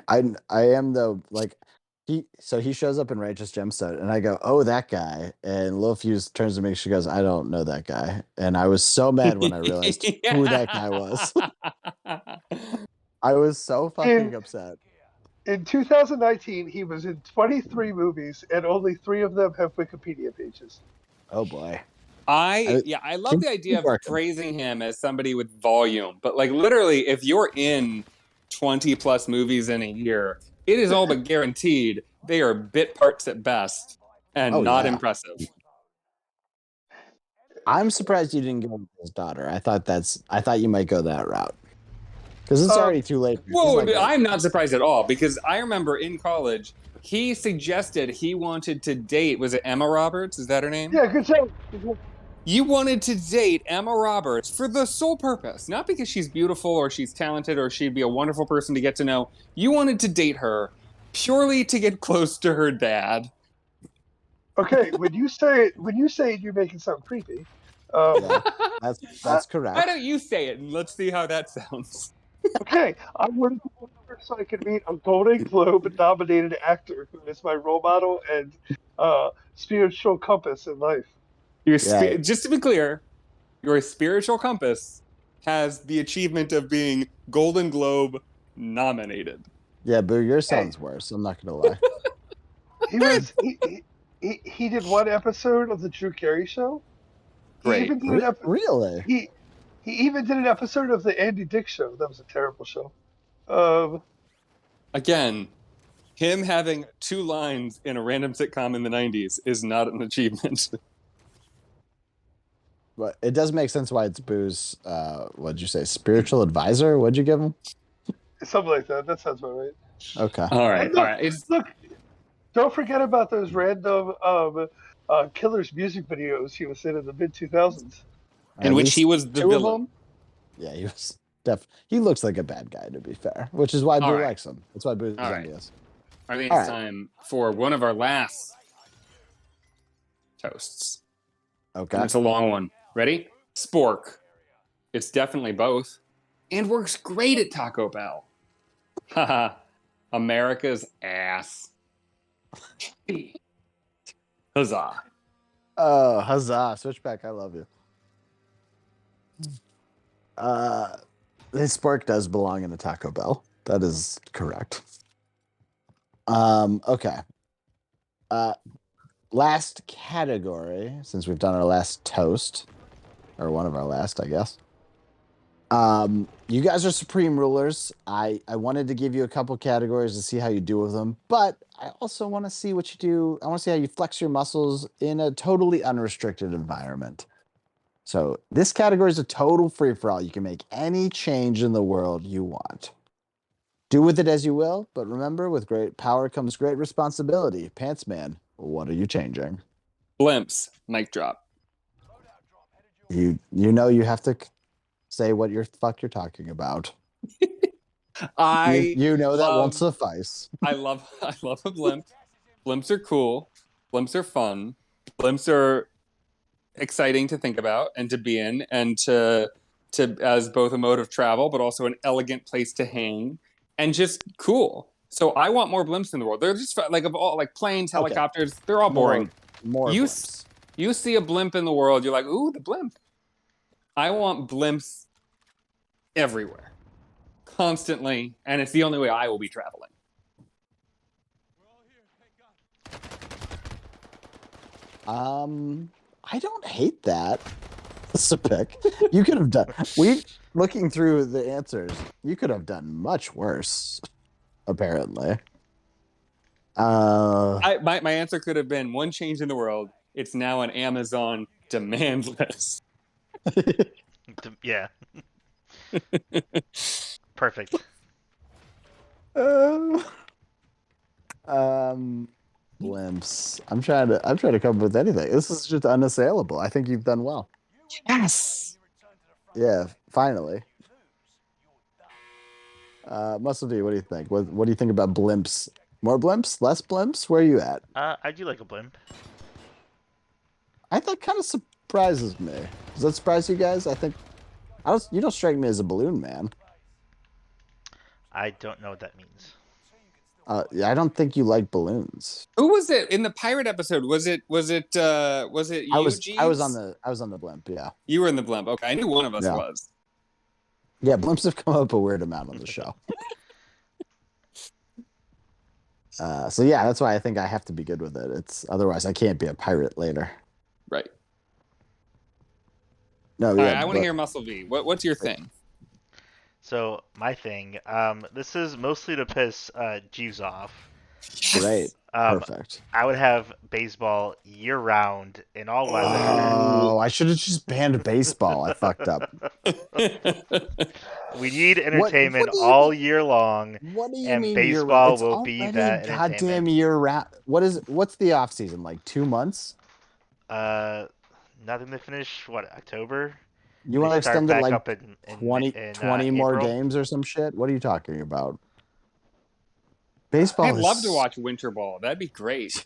I am though, like he shows up in Righteous Gemstone and I go, oh, that guy. And Lil Fuse turns to me, she goes, I don't know that guy. And I was so mad when I realized who that guy was. I was so fucking upset. In 2019, he was in 23 movies, and only 3 of them have Wikipedia pages. Oh boy. I love the idea of praising him as somebody with volume, but like literally, if you're in 20 plus movies in a year, it is all but guaranteed they are bit parts at best and not impressive. I'm surprised you didn't go with his daughter. I thought you might go that route. Because it's already too late. Whoa, I'm not surprised at all, because I remember in college, he suggested he wanted to date, was it Emma Roberts? Is that her name? Yeah, good job. You wanted to date Emma Roberts for the sole purpose, not because she's beautiful or she's talented or she'd be a wonderful person to get to know. You wanted to date her purely to get close to her dad. Okay, when you say it, you make it sound creepy. Yeah, that's correct. Why don't you say it and let's see how that sounds? Okay, I wanted to go over so I could meet a Golden Globe-nominated actor who is my role model and spiritual compass in life. Just to be clear, your spiritual compass has the achievement of being Golden Globe nominated. Yeah, Boo, yours sounds worse. I'm not gonna lie. He did one episode of the Drew Carey Show. Great. Really? He even did an episode of the Andy Dick Show. That was a terrible show. Again, him having 2 lines in a random sitcom in the 90s is not an achievement. But it does make sense why it's Boo's, what'd you say, spiritual advisor? What'd you give him? Something like that. That sounds about right. Okay. All right. Look, All right. look, don't forget about those random Killer's music videos he was in the mid 2000s. In At which he least was the 2 of villain. them. Yeah, he was he looks like a bad guy, to be fair, which is why All Boo right. likes him. That's why Boo's All right. envious. I think All it's right. time for one of our last toasts. Okay. And it's a long one. Ready? Spork. It's definitely both. And works great at Taco Bell. Haha. America's ass. Huzzah. Oh, huzzah. Switchback, I love you. This spork does belong in a Taco Bell. That is correct. Okay. Last category, since we've done our last toast, or one of our last, I guess. You guys are supreme rulers. I wanted to give you a couple categories to see how you do with them, but I also want to see what you do. I want to see how you flex your muscles in a totally unrestricted environment. So this category is a total free-for-all. You can make any change in the world you want. Do with it as you will, but remember, with great power comes great responsibility. Pants Man, what are you changing? Blimps. Mic drop. You know you have to say what you're talking about. You know that won't suffice. I love a blimp. Blimps are cool. Blimps are fun. Blimps are exciting to think about and to be in and to as both a mode of travel, but also an elegant place to hang and just cool. So I want more blimps in the world. They're just like of all like planes, helicopters. They're all boring. More you blimps. You see a blimp in the world, you're like, ooh, the blimp. I want blimps everywhere, constantly, and it's the only way I will be traveling. I don't hate that. That's a pick. You could have done. Looking through the answers, you could have done much worse. Apparently. My answer could have been one change in the world. It's now an Amazon demand list. Yeah. Perfect. Blimps. I'm trying to come up with anything. This is just unassailable. I think you've done well. Yes. Yeah, finally. Muscle D, what do you think? What do you think about blimps? More blimps? Less blimps? Where are you at? I do like a blimp. That kind of surprises me. Does that surprise you guys? You don't strike me as a balloon man. I don't know what that means. Yeah, I don't think you like balloons. Who was it in the pirate episode? Was it you? I was Jeeves? on the blimp, yeah. You were in the blimp. Okay, I knew one of us Yeah. was. Yeah, blimps have come up a weird amount on the show. So yeah, that's why I think I have to be good with it. Otherwise I can't be a pirate later. Right. No, All yeah. right, I want to hear Muscle V. What's your thing? So my thing, this is mostly to piss Jeeves off. Great. Perfect. I would have baseball year round in all weather. Oh, I should have just banned baseball. I fucked up. We need entertainment all year long. What do you and mean baseball year round? will be It's that already goddamn entertainment. year round. What's the off season like? 2 months? Nothing to finish. What, October? You want to extend it back like up in 20 more April? games or some shit? What are you talking about? Baseball. I'd love to watch winter ball. That'd be great.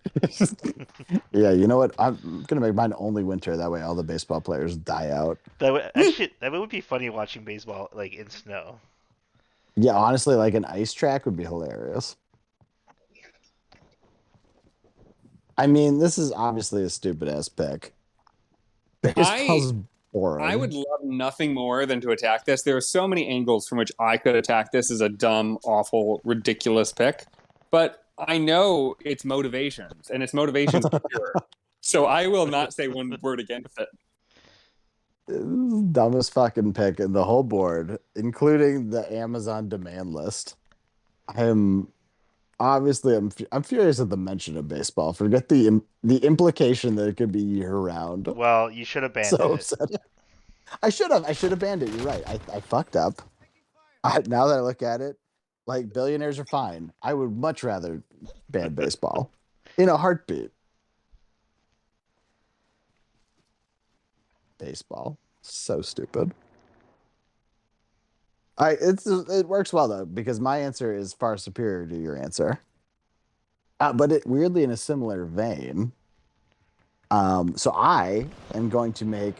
Yeah, you know what? I'm gonna make mine only winter. That way, all the baseball players die out. That would be funny watching baseball like in snow. Yeah, honestly, like an ice track would be hilarious. I mean, this is obviously a stupid ass pick. Baseball's boring. I would love nothing more than to attack this. There are so many angles from which I could attack this as a dumb, awful, ridiculous pick. But I know its motivations, and its motivations are pure. So I will not say one word against it. Dumbest fucking pick in the whole board, including the Amazon demand list. I'm furious at the mention of baseball. Forget the implication that it could be year round. Well, you should have banned it. Upset. I should have banned it. You're right. I fucked up. Now that I look at it, Like, billionaires are fine. I would much rather ban baseball in a heartbeat. Baseball. So stupid. It works well though, because my answer is far superior to your answer. But it weirdly in a similar vein. So I am going to make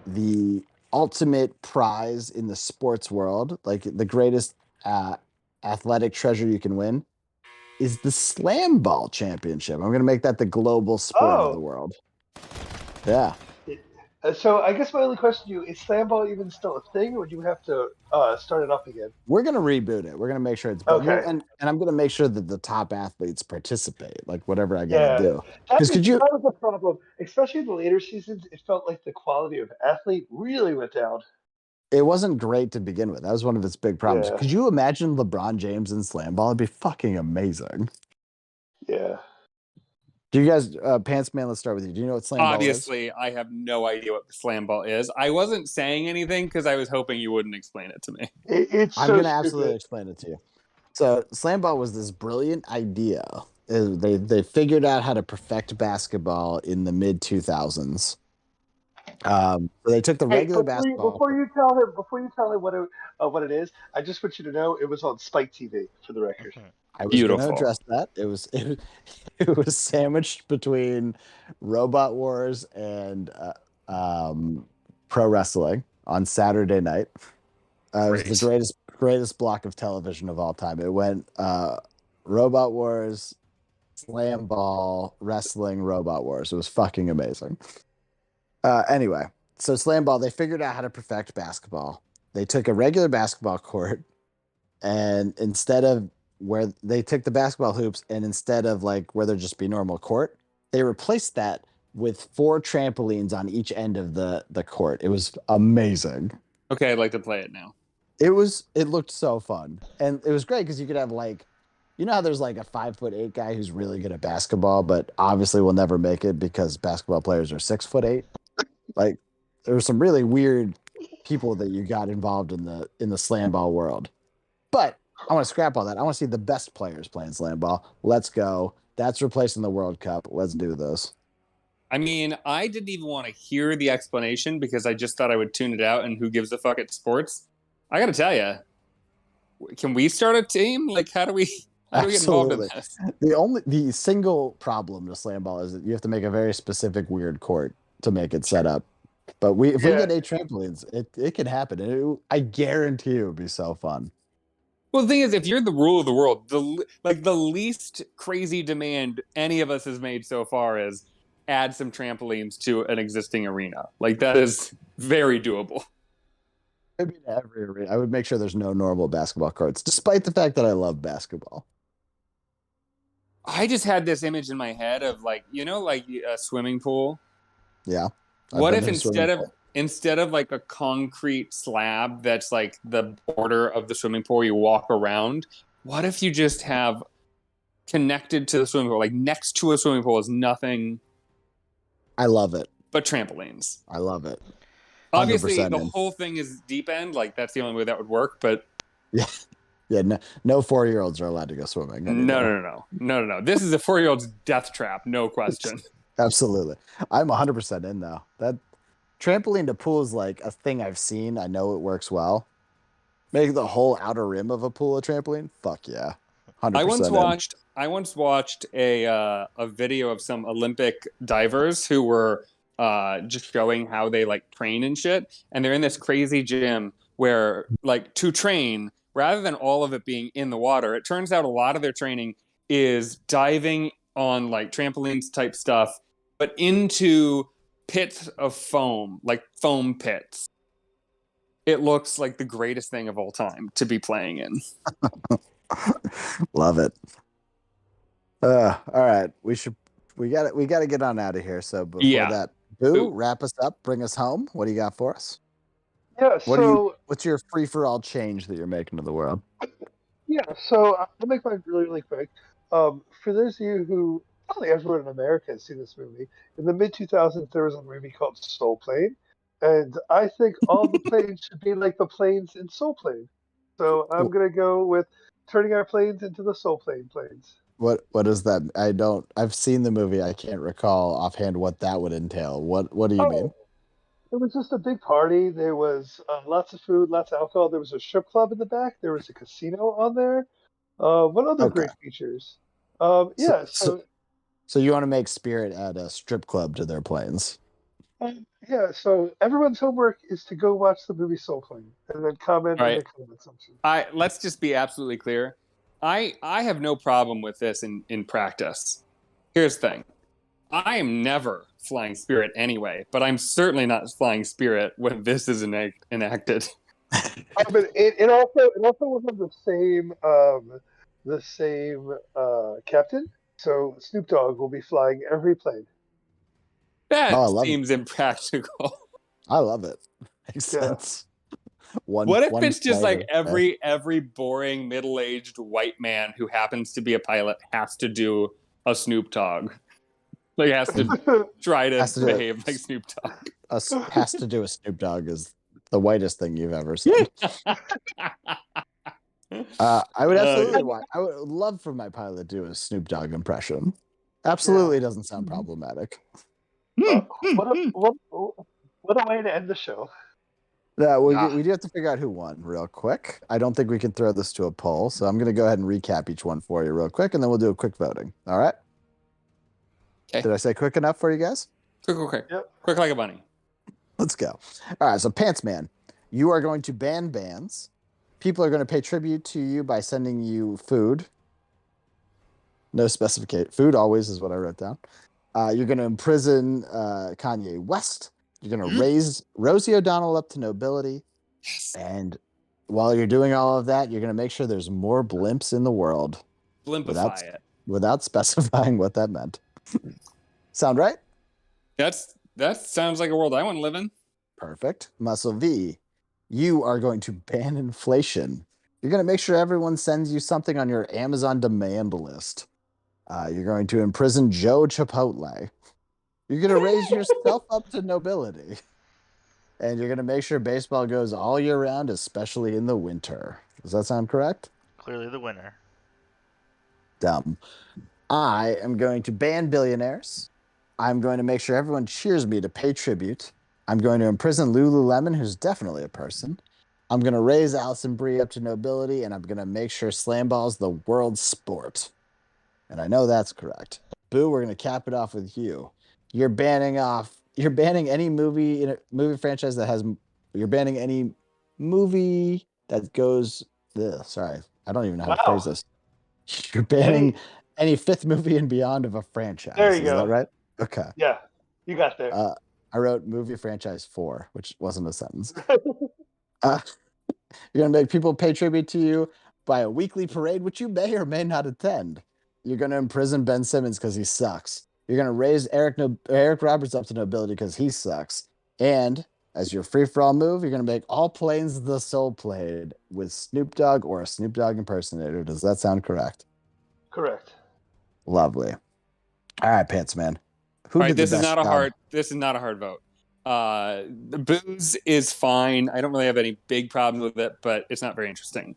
the ultimate prize in the sports world, like the greatest athletic treasure you can win, is the Slamball Championship. I'm going to make that the global sport of the Oh, world. Yeah. so I guess my only question to you is Slamball even still a thing, or do you have to start it up again? We're gonna reboot it. We're gonna make sure it's Okay. and I'm gonna make sure that the top athletes participate, like whatever I gotta Yeah, do. Because could you? that was a problem, especially in the later seasons. It felt like the quality of athlete really went down. It wasn't great to begin with. That was one of its big problems. Yeah, Could you imagine LeBron James in slam ball? It'd be fucking amazing. yeah. Do you guys, Pants Man? Let's start with you. Do you know what slam ball is? Obviously, I have no idea what the slam ball is. I wasn't saying anything because I was hoping you wouldn't explain it to me. It's I'm so gonna absolutely stupid. explain it to you. So slam ball was this brilliant idea. They figured out how to perfect basketball in the mid 2000s. So they took the Hey, regular basketball. before you tell him what it is, I just want you to know it was on Spike TV for the record. I was going to Beautiful. address that. It was sandwiched between Robot Wars and pro wrestling on Saturday night. It was the greatest block of television of all time. It went Robot Wars, Slam Ball, Wrestling, Robot Wars. It was fucking amazing. Anyway, so Slam Ball, they figured out how to perfect basketball. They took a regular basketball court, and instead of where they took the basketball hoops, and instead of like where there'd just be normal court, they replaced that with 4 trampolines on each end of the court. It was amazing. Okay, I'd like to play it now. It looked so fun, and it was great because you could have like, you know how there's like a 5'8" guy who's really good at basketball, but obviously will never make it because basketball players are 6'8". Like, there were some really weird people that you got involved in the slam ball world. But I want to scrap all that. I want to see the best players playing slam ball. Let's go. That's replacing the World Cup. Let's do this. I mean, I didn't even want to hear the explanation because I just thought I would tune it out and who gives a fuck at sports. I got to tell you, can we start a team? Like, how do we get involved in this? The single problem to slam ball is that you have to make a very specific weird court to make it set up. But if we get 8 trampolines, it can happen. I guarantee you it would be so fun. Well, the thing is, if you're the rule of the world, the least crazy demand any of us has made so far is add some trampolines to an existing arena. Like, that is very doable. Maybe in every arena. I would make sure there's no normal basketball courts, despite the fact that I love basketball. I just had this image in my head of like a swimming pool. Yeah. What if instead of like a concrete slab that's like the border of the swimming pool you walk around, what if you just have connected to the swimming pool, like next to a swimming pool is nothing? I love it. But trampolines. I love it. Obviously, the whole thing is deep end. Like, that's the only way that would work. But yeah, no 4-year-olds are allowed to go swimming anymore. No. This is a 4-year-old's death trap, no question. Absolutely. I'm 100% in though. That trampoline to pool is like a thing I've seen. I know it works well. Make the whole outer rim of a pool a trampoline. Fuck yeah. 100%. I once watched a video of some Olympic divers who were just showing how they like train and shit, and they're in this crazy gym where like to train, rather than all of it being in the water, it turns out a lot of their training is diving on like trampolines type stuff, but into pits of foam, like foam pits. It looks like the greatest thing of all time to be playing in. Love it. All right. We got to get on out of here. So before that, Boo, wrap us up, bring us home. What do you got for us? Yeah, what's your free-for-all change that you're making to the world? Yeah, so I'll make mine really, really quick. For those of you who, probably everyone in America has seen this movie, in the mid-2000s there was a movie called Soul Plane, and I think all the planes should be like the planes in Soul Plane. So I'm going to go with turning our planes into the Soul Plane planes. What is that? I've seen the movie. I can't recall offhand what that would entail. What do you mean? Oh, it was just a big party. There was lots of food, lots of alcohol. There was a strip club in the back. There was a casino on there. What other Okay. great features? So, Yeah, so, so you want to make Spirit add a strip club to their planes? so everyone's homework is to go watch the movie Soul Plane and then comment All in right. the comment section. Let's just be absolutely clear. I have no problem with this in practice. Here's the thing. I am never flying Spirit anyway, but I'm certainly not flying Spirit when this is enacted. But it also will have the same captain. So Snoop Dogg will be flying every plane. That Oh, I love seems impractical. I love it. Makes Yeah. sense. What if it's just flight like of- every boring middle-aged white man who happens to be a pilot has to do a Snoop Dogg? Like has to try to Has to do behave it. like Snoop Dogg. has to do a Snoop Dogg is the whitest thing you've ever said. I would absolutely want. I would love for my pilot to do a Snoop Dogg impression. Absolutely doesn't sound problematic. What a way to end the show. Yeah, we do have to figure out who won real quick. I don't think we can throw this to a poll, so I'm going to go ahead and recap each one for you real quick, and then we'll do a quick voting. All right? Okay. Did I say quick enough for you guys? Quick. Yep. Quick like a bunny. Let's go. All right, so Pants Man, you are going to ban bands. People are going to pay tribute to you by sending you food. No specification. Food always is what I wrote down. You're going to imprison Kanye West. You're going to raise Rosie O'Donnell up to nobility. Yes. And while you're doing all of that, you're going to make sure there's more blimps in the world. Blimpify it. Without specifying what that meant. Sound right? That sounds like a world I want to live in. Perfect. Muscle V, you are going to ban inflation. You're going to make sure everyone sends you something on your Amazon demand list. You're going to imprison Joe Chipotle. You're going to raise yourself up to nobility. And you're going to make sure baseball goes all year round, especially in the winter. Does that sound correct? Clearly the winner. Dumb. I am going to ban billionaires. I'm going to make sure everyone cheers me to pay tribute. I'm going to imprison Lululemon, who's definitely a person. I'm going to raise Alison Brie up to nobility, and I'm going to make sure Slamball's the world sport. And I know that's correct. Boo, we're going to cap it off with you. You're banning any movie franchise that has. You're banning any movie that goes. Sorry, I don't even know how to phrase this. You're banning any fifth movie and beyond of a franchise. There you Is go. that right? Okay. Yeah, you got there. I wrote movie franchise 4, which wasn't a sentence. You're going to make people pay tribute to you by a weekly parade, which you may or may not attend. You're going to imprison Ben Simmons because he sucks. You're going to raise Eric Roberts up to nobility because he sucks. And as your free-for-all move, you're going to make all planes the Soul Plane with Snoop Dogg or a Snoop Dogg impersonator. Does that sound correct? Correct. Lovely. All right, Pants Man. This is not a hard vote. The booze is fine. I don't really have any big problems with it, but it's not very interesting.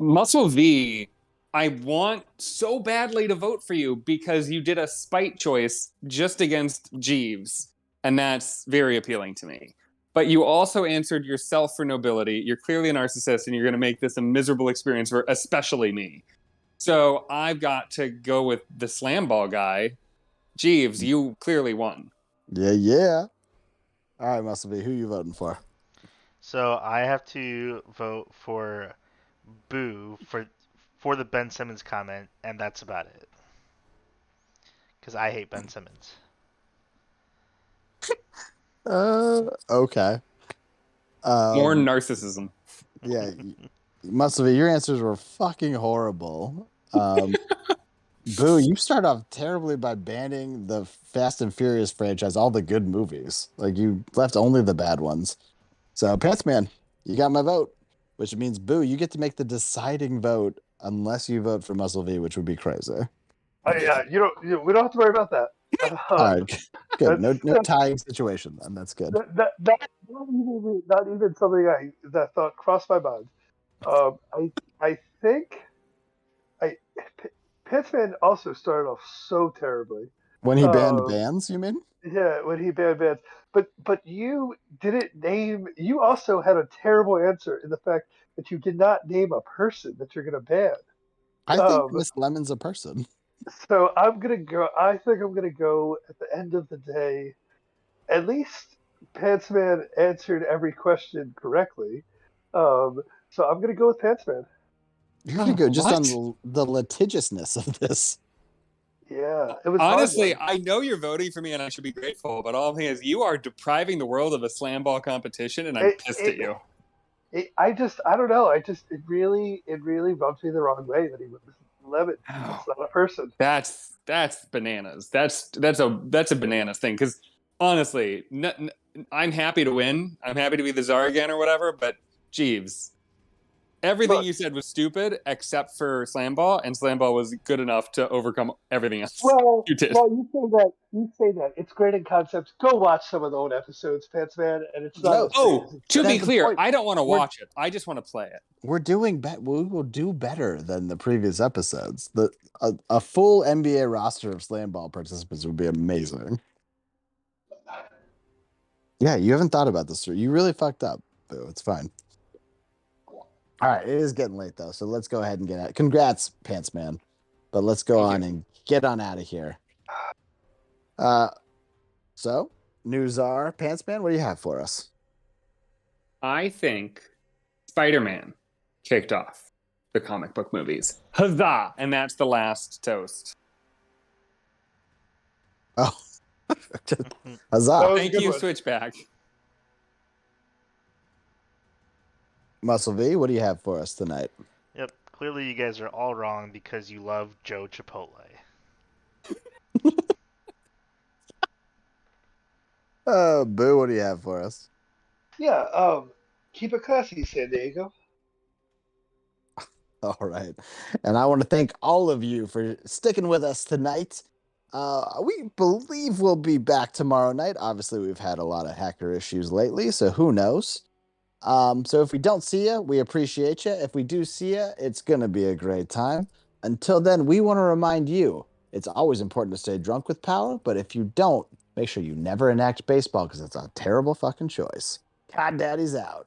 Muscle V, I want so badly to vote for you because you did a spite choice just against Jeeves, and that's very appealing to me. But you also answered yourself for nobility. You're clearly a narcissist, and you're going to make this a miserable experience for especially me. So I've got to go with the Slamball guy. Jeeves, you clearly won. Yeah. All right, Muscle V, who you voting for? So I have to vote for Boo for the Ben Simmons comment, and that's about it. Because I hate Ben Simmons. Okay. More narcissism. Yeah, Muscle V, your answers were fucking horrible. Boo, you start off terribly by banning the Fast and Furious franchise, all the good movies. Like, you left only the bad ones. So, Pants Man, you got my vote, which means, Boo, you get to make the deciding vote unless you vote for Muscle V, which would be crazy. Yeah, we don't have to worry about that. All right, good. No tying situation then. That's good. That's not even something that thought crossed my mind. I think Pantsman also started off so terribly. When he banned Um, bands, you mean? yeah, when he banned bands. But you didn't name. You also had a terrible answer in the fact that you did not name a person that you're going to ban. I think Um, Miss Lemon's a person. so I'm gonna go. I think I'm gonna go at the end of the day. At least Pantsman answered every question correctly. Um, so I'm gonna go with Pantsman. You're gonna Oh, go just on what? the litigiousness of this. Yeah, it was a hard Honestly, one. I know you're voting for me and I should be grateful, but all I'm saying is you are depriving the world of a Slamball competition and I'm It, pissed at it, you. I don't know. It really rubbed me the wrong way that he was lemon. Oh, It's not a person. that's bananas. That's a bananas thing because honestly, I'm happy to win. I'm happy to be the czar again or whatever, but Jeeves, everything Look, you said was stupid except for Slamball, and Slamball was good enough to overcome everything else well, you did. well, you say that. You say that. It's great in concept. Go watch some of the old episodes, Pantsman, and it's not No, as great as Oh, it to be sounds. that's the clear, point. I don't want to We're watch it. I just want to play it. we're doing we will do better than the previous episodes. A full NBA roster of slam ball participants would be amazing. Yeah, you haven't thought about this. You really fucked up, Boo. It's fine. All right, it is getting late though, so let's go ahead and get out. Congrats, Pants Man. But let's go Thank on you. and get on out of here. So news are Pants Man. What do you have for us? I think Spider-Man kicked off the comic book movies. Huzzah! And that's the last toast. Oh, That huzzah! was a Thank good you, one. Switchback. Muscle V, what do you have for us tonight? Yep, clearly you guys are all wrong because you love Joe Chipotle. Boo, what do you have for us? Yeah. Keep it classy, San Diego. All right. And I want to thank all of you for sticking with us tonight. We believe we'll be back tomorrow night. Obviously, we've had a lot of hacker issues lately, so who knows? So if we don't see you, we appreciate you. If we do see you, it's going to be a great time. Until then, we want to remind you it's always important to stay drunk with power, but if you don't, make sure you never enact baseball because it's a terrible fucking choice. Cod Daddy's out.